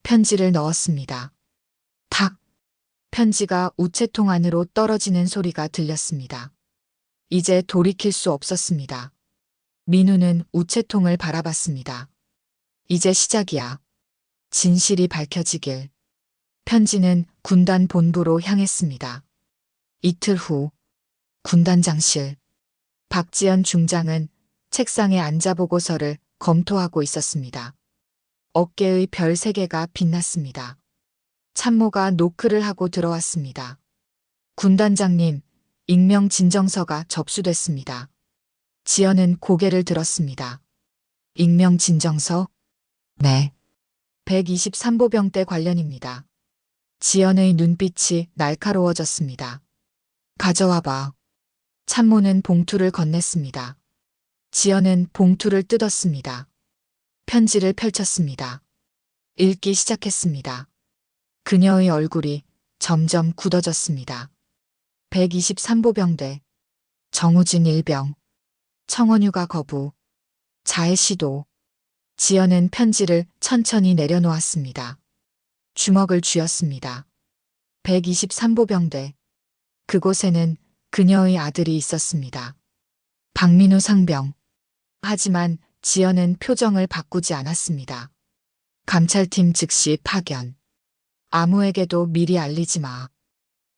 편지를 넣었습니다. 탁! 편지가 우체통 안으로 떨어지는 소리가 들렸습니다. 이제 돌이킬 수 없었습니다. 민우는 우체통을 바라봤습니다. 이제 시작이야. 진실이 밝혀지길. 편지는 군단 본부로 향했습니다. 이틀 후 군단장실. 박지연 중장은 책상에 앉아 보고서를 검토하고 있었습니다. 어깨의 별 3개가 빛났습니다. 참모가 노크를 하고 들어왔습니다. 군단장님, 익명 진정서가 접수됐습니다. 지연은 고개를 들었습니다. 익명 진정서? 네. 123보병대 관련입니다. 지연의 눈빛이 날카로워졌습니다. 가져와봐. 참모는 봉투를 건넸습니다. 지연은 봉투를 뜯었습니다. 편지를 펼쳤습니다. 읽기 시작했습니다. 그녀의 얼굴이 점점 굳어졌습니다. 123보병대, 정우진 일병, 청원휴가 거부, 자해 시도. 지연은 편지를 천천히 내려놓았습니다. 주먹을 쥐었습니다. 123보병대. 그곳에는 그녀의 아들이 있었습니다. 박민우 상병. 하지만 지연은 표정을 바꾸지 않았습니다. 감찰팀 즉시 파견. 아무에게도 미리 알리지 마.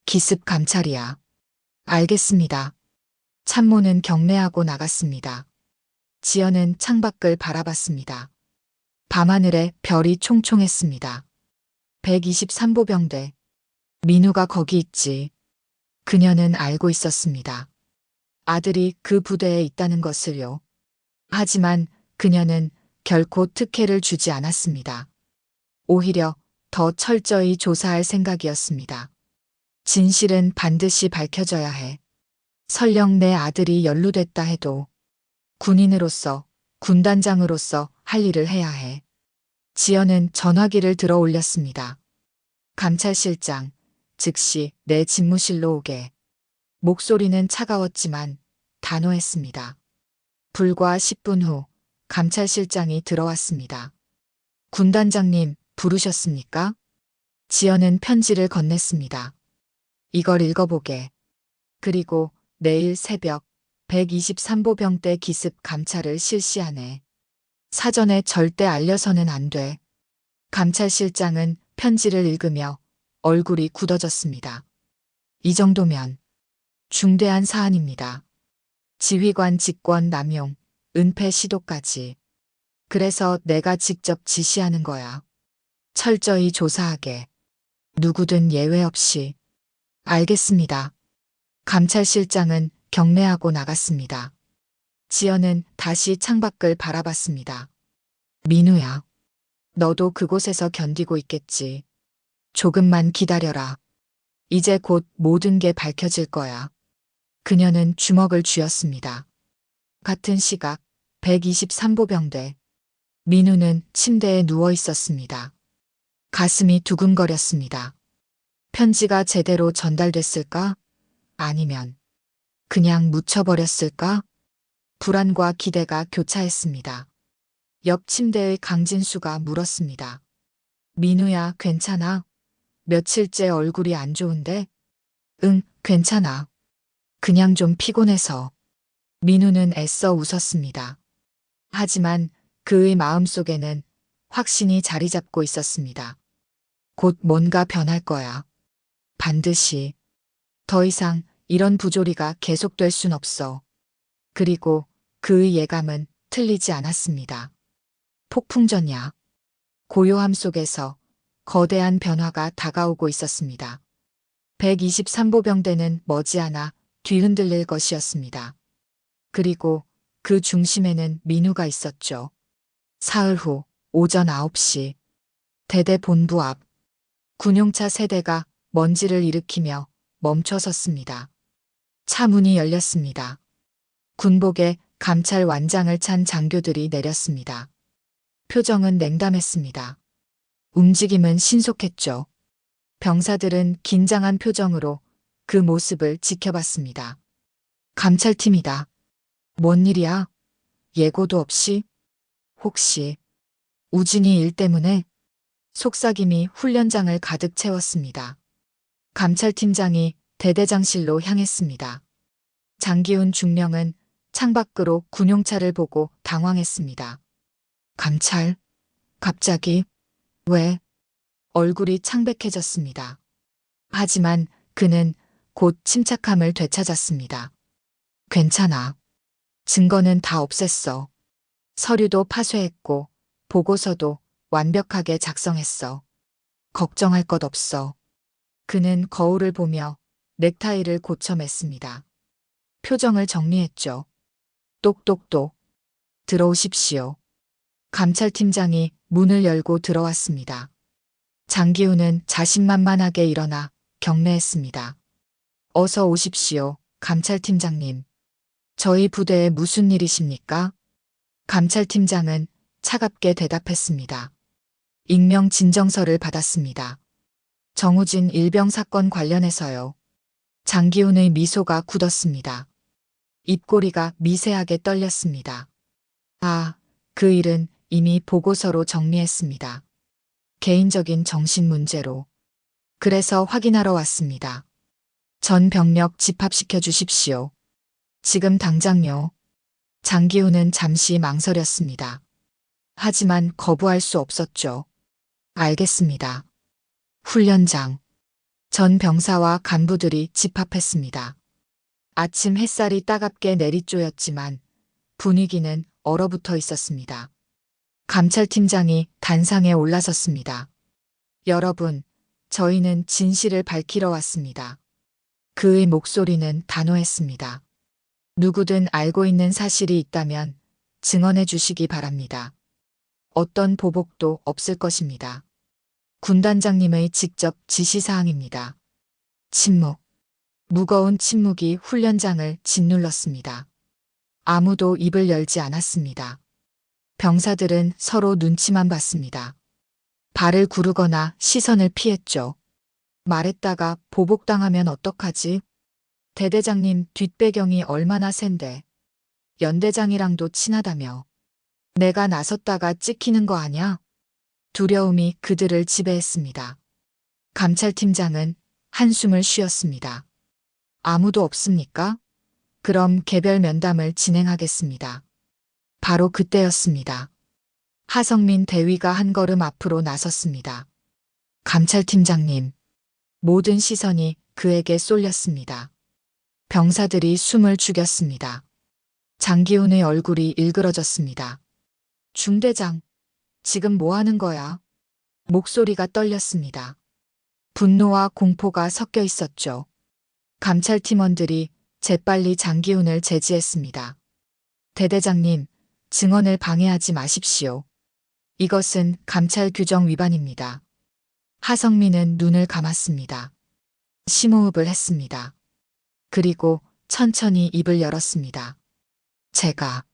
기습 감찰이야. 알겠습니다. 참모는 경례하고 나갔습니다. 지연은 창밖을 바라봤습니다. 밤하늘에 별이 총총했습니다. 123보병대. 민우가 거기 있지. 그녀는 알고 있었습니다. 아들이 그 부대에 있다는 것을요. 하지만 그녀는 결코 특혜를 주지 않았습니다. 오히려 더 철저히 조사할 생각이었습니다. 진실은 반드시 밝혀져야 해. 설령 내 아들이 연루됐다 해도 군인으로서, 군단장으로서 할 일을 해야 해. 지연은 전화기를 들어 올렸습니다. 감찰실장, 즉시 내 집무실로 오게. 목소리는 차가웠지만 단호했습니다. 불과 10분 후 감찰실장이 들어왔습니다. 군단장님, 부르셨습니까? 지연은 편지를 건넸습니다. 이걸 읽어보게. 그리고 내일 새벽 123보병대 기습 감찰을 실시하네. 사전에 절대 알려서는 안 돼. 감찰실장은 편지를 읽으며 얼굴이 굳어졌습니다. 이 정도면 중대한 사안입니다. 지휘관 직권 남용, 은폐 시도까지. 그래서 내가 직접 지시하는 거야. 철저히 조사하게. 누구든 예외 없이. 알겠습니다. 감찰실장은 경례하고 나갔습니다. 지연은 다시 창밖을 바라봤습니다. 민우야. 너도 그곳에서 견디고 있겠지. 조금만 기다려라. 이제 곧 모든 게 밝혀질 거야. 그녀는 주먹을 쥐었습니다. 같은 시각 123보병대. 민우는 침대에 누워 있었습니다. 가슴이 두근거렸습니다. 편지가 제대로 전달됐을까? 아니면 그냥 묻혀버렸을까? 불안과 기대가 교차했습니다. 옆 침대의 강진수가 물었습니다. 민우야, 괜찮아? 며칠째 얼굴이 안 좋은데? 응, 괜찮아. 그냥 좀 피곤해서. 민우는 애써 웃었습니다. 하지만 그의 마음속에는 확신이 자리 잡고 있었습니다. 곧 뭔가 변할 거야. 반드시. 더 이상 이런 부조리가 계속될 순 없어. 그리고 그의 예감은 틀리지 않았습니다. 폭풍전야. 고요함 속에서 거대한 변화가 다가오고 있었습니다. 123보병대는 머지않아 뒤흔들릴 것이었습니다. 그리고 그 중심에는 민우가 있었죠. 사흘 후 오전 9시 대대 본부 앞 군용차 3대가 먼지를 일으키며 멈춰 섰습니다. 차 문이 열렸습니다. 군복에 감찰 완장을 찬 장교들이 내렸습니다. 표정은 냉담했습니다. 움직임은 신속했죠. 병사들은 긴장한 표정으로 그 모습을 지켜봤습니다. 감찰팀이다. 뭔 일이야? 예고도 없이? 혹시 우진이 일 때문에? 속삭임이 훈련장을 가득 채웠습니다. 감찰팀장이 대대장실로 향했습니다. 장기훈 중령은 창밖으로 군용차를 보고 당황했습니다. 감찰? 갑자기? 왜? 얼굴이 창백해졌습니다. 하지만 그는 곧 침착함을 되찾았습니다. 괜찮아. 증거는 다 없앴어. 서류도 파쇄했고 보고서도 완벽하게 작성했어. 걱정할 것 없어. 그는 거울을 보며 넥타이를 고쳐 맸습니다. 표정을 정리했죠. 똑똑똑. 들어오십시오. 감찰팀장이 문을 열고 들어왔습니다. 장기훈은 자신만만하게 일어나 경례했습니다. 어서 오십시오, 감찰팀장님. 저희 부대에 무슨 일이십니까? 감찰팀장은 차갑게 대답했습니다. 익명 진정서를 받았습니다. 정우진 일병 사건 관련해서요. 장기훈의 미소가 굳었습니다. 입꼬리가 미세하게 떨렸습니다. 아, 그 일은 이미 보고서로 정리했습니다. 개인적인 정신 문제로. 그래서 확인하러 왔습니다. 전 병력 집합시켜 주십시오. 지금 당장요. 장기훈은 잠시 망설였습니다. 하지만 거부할 수 없었죠. 알겠습니다. 훈련장. 전 병사와 간부들이 집합했습니다. 아침 햇살이 따갑게 내리쬐었지만 분위기는 얼어붙어 있었습니다. 감찰팀장이 단상에 올라섰습니다. 여러분, 저희는 진실을 밝히러 왔습니다. 그의 목소리는 단호했습니다. 누구든 알고 있는 사실이 있다면 증언해 주시기 바랍니다. 어떤 보복도 없을 것입니다. 군단장님의 직접 지시사항입니다. 침묵. 무거운 침묵이 훈련장을 짓눌렀습니다. 아무도 입을 열지 않았습니다. 병사들은 서로 눈치만 봤습니다. 발을 구르거나 시선을 피했죠. 말했다가 보복당하면 어떡하지? 대대장님 뒷배경이 얼마나 센데. 연대장이랑도 친하다며. 내가 나섰다가 찍히는 거 아냐? 두려움이 그들을 지배했습니다. 감찰팀장은 한숨을 쉬었습니다. 아무도 없습니까? 그럼 개별 면담을 진행하겠습니다. 바로 그때였습니다. 하성민 대위가 한 걸음 앞으로 나섰습니다. 감찰팀장님. 모든 시선이 그에게 쏠렸습니다. 병사들이 숨을 죽였습니다. 장기훈의 얼굴이 일그러졌습니다. 중대장, 지금 뭐 하는 거야? 목소리가 떨렸습니다. 분노와 공포가 섞여 있었죠. 감찰팀원들이 재빨리 장기훈을 제지했습니다. 대대장님, 증언을 방해하지 마십시오. 이것은 감찰 규정 위반입니다. 하성민은 눈을 감았습니다. 심호흡을 했습니다. 그리고 천천히 입을 열었습니다. 제가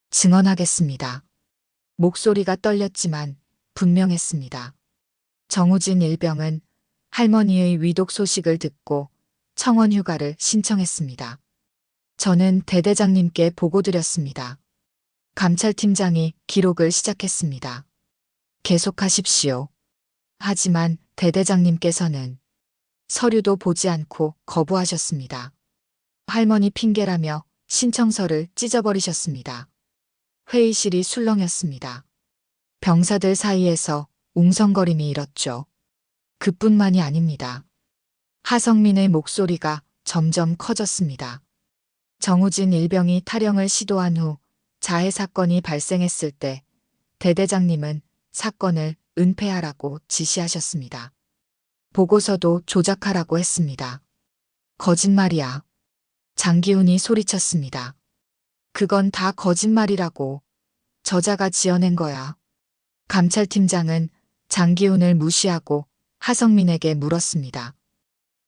증언하겠습니다. 목소리가 떨렸지만 분명했습니다. 정우진 일병은 할머니의 위독 소식을 듣고 청원 휴가를 신청했습니다. 저는 대대장님께 보고드렸습니다. 감찰팀장이 기록을 시작했습니다. 계속하십시오. 하지만 대대장님께서는 서류도 보지 않고 거부하셨습니다. 할머니 핑계라며 신청서를 찢어버리셨습니다. 회의실이 술렁였습니다. 병사들 사이에서 웅성거림이 일었죠. 그뿐만이 아닙니다. 하성민의 목소리가 점점 커졌습니다. 정우진 일병이 탈영을 시도한 후 자해 사건이 발생했을 때 대대장님은 사건을 은폐하라고 지시하셨습니다. 보고서도 조작하라고 했습니다. 거짓말이야. 장기훈이 소리쳤습니다. 그건 다 거짓말이라고. 저자가 지어낸 거야. 감찰팀장은 장기훈을 무시하고 하성민에게 물었습니다.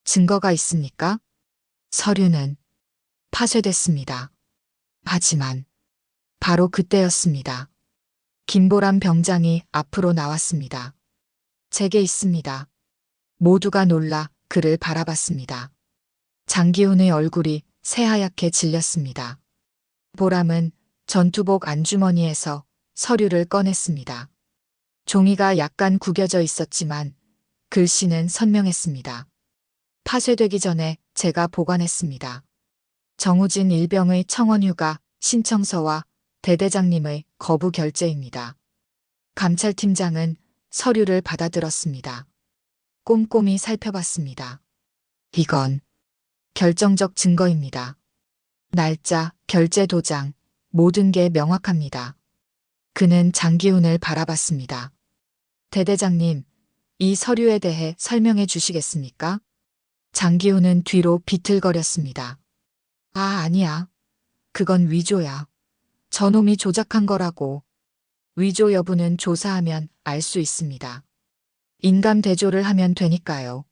증거가 있습니까? 서류는 파쇄됐습니다. 하지만 바로 그때였습니다. 김보람 병장이 앞으로 나왔습니다. 제게 있습니다. 모두가 놀라 그를 바라봤습니다. 장기훈의 얼굴이 새하얗게 질렸습니다. 보람은 전투복 안주머니에서 서류를 꺼냈습니다. 종이가 약간 구겨져 있었지만 글씨는 선명했습니다. 파쇄되기 전에 제가 보관했습니다. 정우진 일병의 청원휴가 신청서와 대대장님의 거부 결재입니다. 감찰팀장은 서류를 받아들었습니다. 꼼꼼히 살펴봤습니다. 이건 결정적 증거입니다. 날짜, 결제 도장, 모든 게 명확합니다. 그는 장기훈을 바라봤습니다. 대대장님, 이 서류에 대해 설명해 주시겠습니까? 장기훈은 뒤로 비틀거렸습니다. 아, 아니야. 그건 위조야. 저놈이 조작한 거라고. 위조 여부는 조사하면 알 수 있습니다. 인감 대조를 하면 되니까요.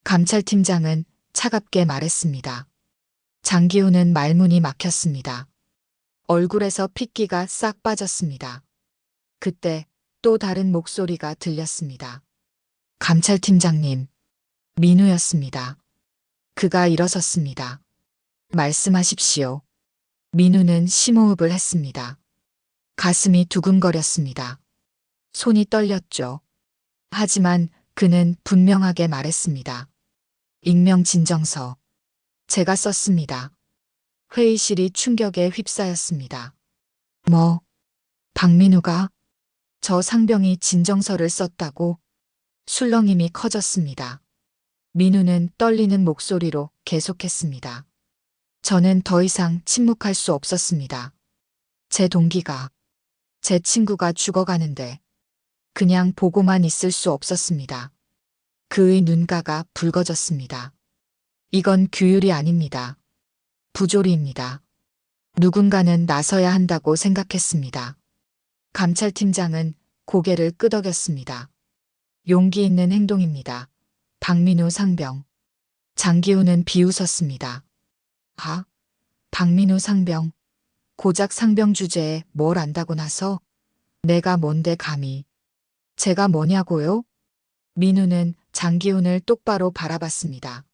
감찰팀장은 차갑게 말했습니다. 장기훈은 말문이 막혔습니다. 얼굴에서 핏기가 싹 빠졌습니다. 그때 또 다른 목소리가 들렸습니다. 감찰팀장님, 민우였습니다. 그가 일어섰습니다. 말씀하십시오. 민우는 심호흡을 했습니다. 가슴이 두근거렸습니다. 손이 떨렸죠. 하지만 그는 분명하게 말했습니다. 익명 진정서. 제가 썼습니다. 회의실이 충격에 휩싸였습니다. 뭐, 박민우가? 저 상병이 진정서를 썼다고? 술렁임이 커졌습니다. 민우는 떨리는 목소리로 계속했습니다. 저는 더 이상 침묵할 수 없었습니다. 제 동기가, 제 친구가 죽어가는데 그냥 보고만 있을 수 없었습니다. 그의 눈가가 붉어졌습니다. 이건 규율이 아닙니다. 부조리입니다. 누군가는 나서야 한다고 생각했습니다. 감찰팀장은 고개를 끄덕였습니다. 용기 있는 행동입니다. 박민우 상병. 장기훈은 비웃었습니다. 아, 박민우 상병. 고작 상병 주제에 뭘 안다고 나서? 내가 뭔데 감히. 제가 뭐냐고요? 민우는 장기훈을 똑바로 바라봤습니다.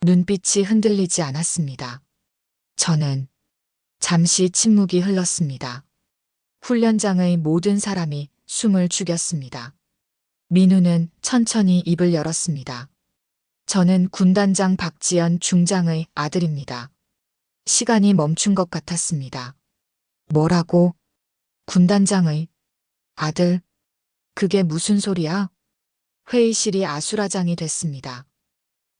눈빛이 흔들리지 않았습니다. 저는 잠시 침묵이 흘렀습니다. 훈련장의 모든 사람이 숨을 죽였습니다. 민우는 천천히 입을 열었습니다. 저는 군단장 박지연 중장의 아들입니다. 시간이 멈춘 것 같았습니다. 뭐라고? 군단장의 아들? 그게 무슨 소리야? 회의실이 아수라장이 됐습니다.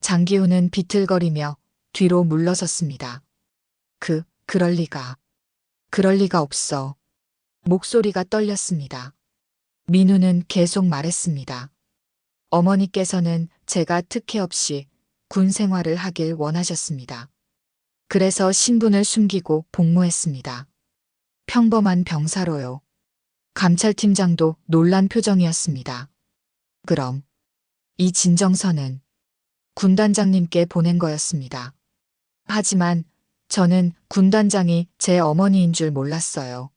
장기훈은 비틀거리며 뒤로 물러섰습니다. 그럴 리가. 그럴 리가 없어. 목소리가 떨렸습니다. 민우는 계속 말했습니다. 어머니께서는 제가 특혜 없이 군 생활을 하길 원하셨습니다. 그래서 신분을 숨기고 복무했습니다. 평범한 병사로요. 감찰팀장도 놀란 표정이었습니다. 그럼 이 진정서는 군단장님께 보낸 거였습니다. 하지만 저는 군단장이 제 어머니인 줄 몰랐어요.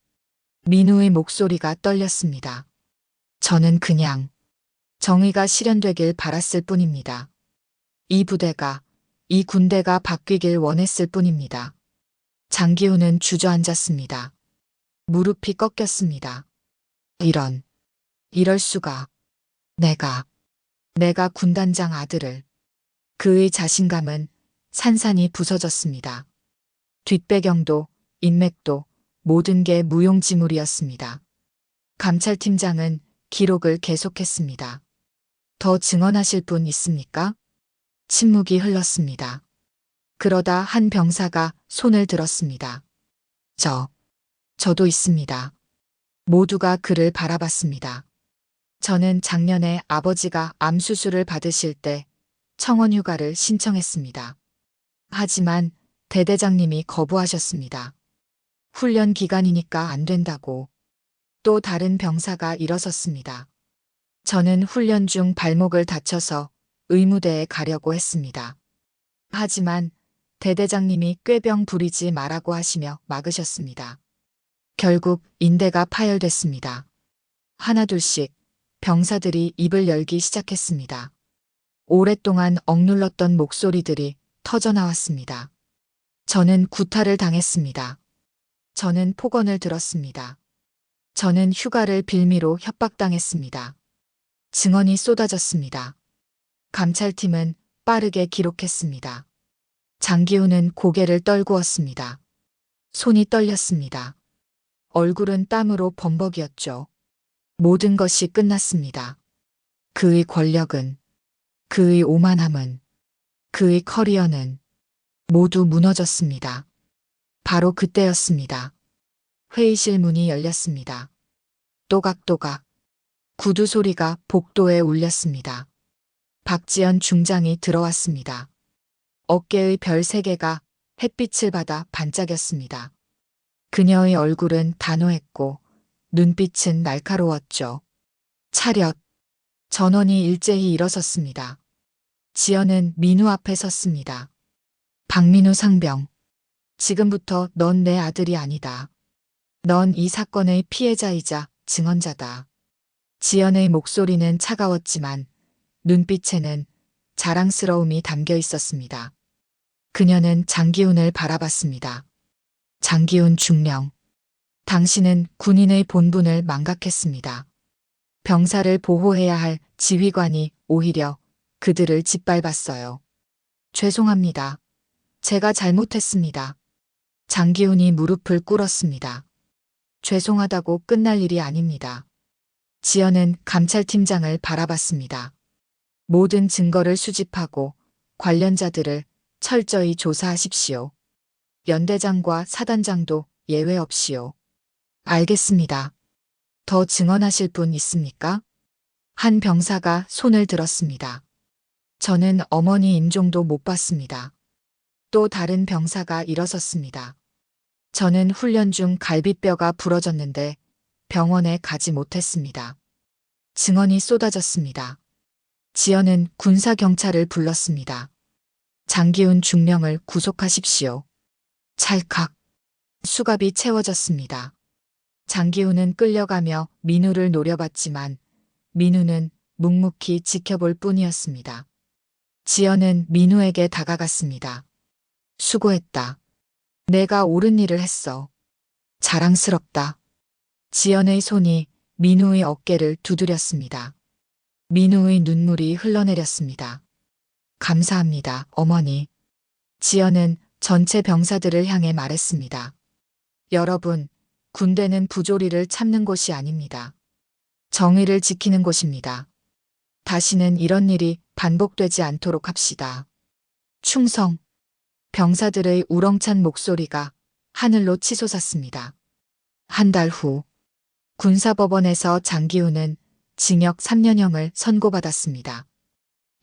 민우의 목소리가 떨렸습니다. 저는 그냥 정의가 실현되길 바랐을 뿐입니다. 이 부대가, 이 군대가 바뀌길 원했을 뿐입니다. 장기훈은 주저앉았습니다. 무릎이 꺾였습니다. 이럴 수가. 내가 군단장 아들을. 그의 자신감은 산산이 부서졌습니다. 뒷배경도, 인맥도 모든 게 무용지물이었습니다. 감찰팀장은 기록을 계속했습니다. 더 증언하실 분 있습니까? 침묵이 흘렀습니다. 그러다 한 병사가 손을 들었습니다. 저도 있습니다. 모두가 그를 바라봤습니다. 저는 작년에 아버지가 암수술을 받으실 때 청원 휴가를 신청했습니다. 하지만 대대장님이 거부하셨습니다. 훈련 기간이니까 안 된다고. 또 다른 병사가 일어섰습니다. 저는 훈련 중 발목을 다쳐서 의무대에 가려고 했습니다. 하지만 대대장님이 꾀병 부리지 말라고 하시며 막으셨습니다. 결국 인대가 파열됐습니다. 하나둘씩 병사들이 입을 열기 시작했습니다. 오랫동안 억눌렀던 목소리들이 터져나왔습니다. 저는 구타를 당했습니다. 저는 폭언을 들었습니다. 저는 휴가를 빌미로 협박당했습니다. 증언이 쏟아졌습니다. 감찰팀은 빠르게 기록했습니다. 장기훈은 고개를 떨구었습니다. 손이 떨렸습니다. 얼굴은 땀으로 범벅이었죠. 모든 것이 끝났습니다. 그의 권력은 그의 오만함은, 그의 커리어는 모두 무너졌습니다. 바로 그때였습니다. 회의실 문이 열렸습니다. 또각또각 구두 소리가 복도에 울렸습니다. 박지연 중장이 들어왔습니다. 어깨의 별 3개가 햇빛을 받아 반짝였습니다. 그녀의 얼굴은 단호했고 눈빛은 날카로웠죠. 차렷. 전원이 일제히 일어섰습니다. 지연은 민우 앞에 섰습니다. 박민우 상병. 지금부터 넌 내 아들이 아니다. 넌 이 사건의 피해자이자 증언자다. 지연의 목소리는 차가웠지만 눈빛에는 자랑스러움이 담겨 있었습니다. 그녀는 장기훈을 바라봤습니다. 장기훈 중령. 당신은 군인의 본분을 망각했습니다. 병사를 보호해야 할 지휘관이 오히려 그들을 짓밟았어요. 죄송합니다. 제가 잘못했습니다. 장기훈이 무릎을 꿇었습니다. 죄송하다고 끝날 일이 아닙니다. 지연은 감찰팀장을 바라봤습니다. 모든 증거를 수집하고 관련자들을 철저히 조사하십시오. 연대장과 사단장도 예외 없이요. 알겠습니다. 더 증언하실 분 있습니까? 한 병사가 손을 들었습니다. 저는 어머니 임종도 못 봤습니다. 또 다른 병사가 일어섰습니다. 저는 훈련 중 갈비뼈가 부러졌는데 병원에 가지 못했습니다. 증언이 쏟아졌습니다. 지연은 군사경찰을 불렀습니다. 장기훈 중령을 구속하십시오. 찰칵. 수갑이 채워졌습니다. 장기훈은 끌려가며 민우를 노려봤지만 민우는 묵묵히 지켜볼 뿐이었습니다. 지연은 민우에게 다가갔습니다. 수고했다. 내가 옳은 일을 했어. 자랑스럽다. 지연의 손이 민우의 어깨를 두드렸습니다. 민우의 눈물이 흘러내렸습니다. 감사합니다, 어머니. 지연은 전체 병사들을 향해 말했습니다. 여러분, 군대는 부조리를 참는 곳이 아닙니다. 정의를 지키는 곳입니다. 다시는 이런 일이 반복되지 않도록 합시다. 충성. 병사들의 우렁찬 목소리가 하늘로 치솟았습니다. 한 달 후, 군사법원에서 장기훈은 징역 3년형을 선고받았습니다.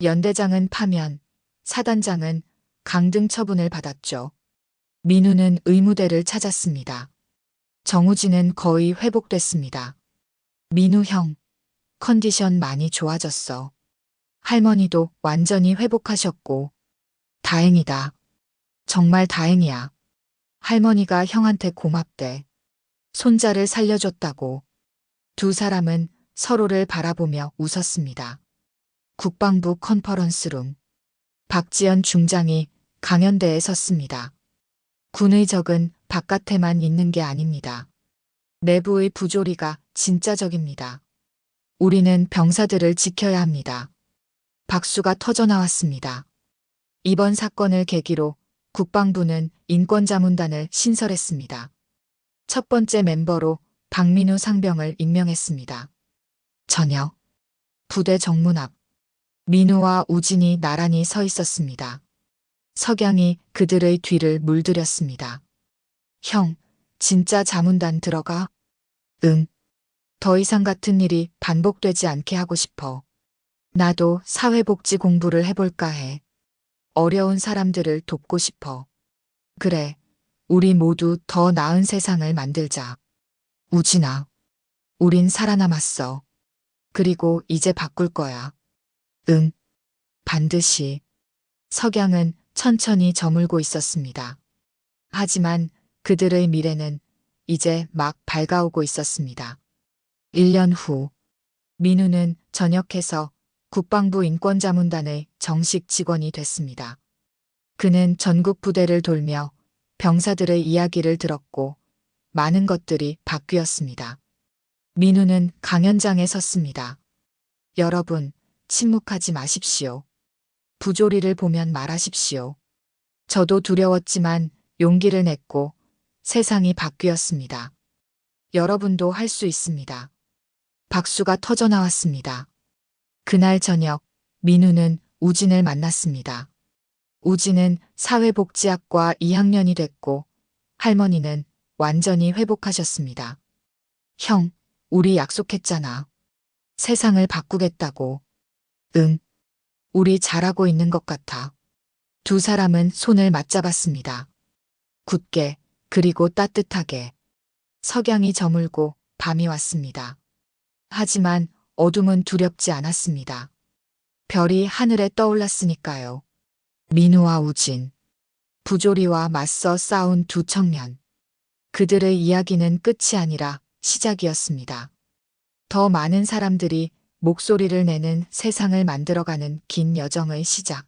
연대장은 파면, 사단장은 강등 처분을 받았죠. 민우는 의무대를 찾았습니다. 정우진은 거의 회복됐습니다. 민우 형, 컨디션 많이 좋아졌어. 할머니도 완전히 회복하셨고. 다행이다. 정말 다행이야. 할머니가 형한테 고맙대. 손자를 살려줬다고. 두 사람은 서로를 바라보며 웃었습니다. 국방부 컨퍼런스룸. 박지연 중장이 강연대에 섰습니다. 군의 적은 바깥에만 있는 게 아닙니다. 내부의 부조리가 진짜 적입니다. 우리는 병사들을 지켜야 합니다. 박수가 터져나왔습니다. 이번 사건을 계기로 국방부는 인권자문단을 신설했습니다. 첫 번째 멤버로 박민우 상병을 임명했습니다. 저녁, 부대 정문 앞, 민우와 우진이 나란히 서 있었습니다. 석양이 그들의 뒤를 물들였습니다. 형, 진짜 자문단 들어가? 응. 더 이상 같은 일이 반복되지 않게 하고 싶어. 나도 사회복지 공부를 해볼까 해. 어려운 사람들을 돕고 싶어. 그래, 우리 모두 더 나은 세상을 만들자. 우진아, 우린 살아남았어. 그리고 이제 바꿀 거야. 응, 반드시. 석양은 천천히 저물고 있었습니다. 하지만 그들의 미래는 이제 막 밝아오고 있었습니다. 1년 후, 민우는 전역해서 국방부 인권자문단의 정식 직원이 됐습니다. 그는 전국 부대를 돌며 병사들의 이야기를 들었고 많은 것들이 바뀌었습니다. 민우는 강연장에 섰습니다. 여러분, 침묵하지 마십시오. 부조리를 보면 말하십시오. 저도 두려웠지만 용기를 냈고 세상이 바뀌었습니다. 여러분도 할 수 있습니다. 박수가 터져나왔습니다. 그날 저녁 민우는 우진을 만났습니다. 우진은 사회복지학과 2학년이 됐고 할머니는 완전히 회복하셨습니다. 형, 우리 약속했잖아. 세상을 바꾸겠다고. 응. 우리 잘하고 있는 것 같아. 두 사람은 손을 맞잡았습니다. 굳게, 그리고 따뜻하게. 석양이 저물고 밤이 왔습니다. 하지만 어둠은 두렵지 않았습니다. 별이 하늘에 떠올랐으니까요. 민우와 우진. 부조리와 맞서 싸운 두 청년. 그들의 이야기는 끝이 아니라 시작이었습니다. 더 많은 사람들이 목소리를 내는 세상을 만들어가는 긴 여정의 시작.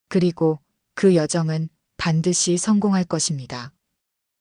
그리고 그 여정은 반드시 성공할 것입니다.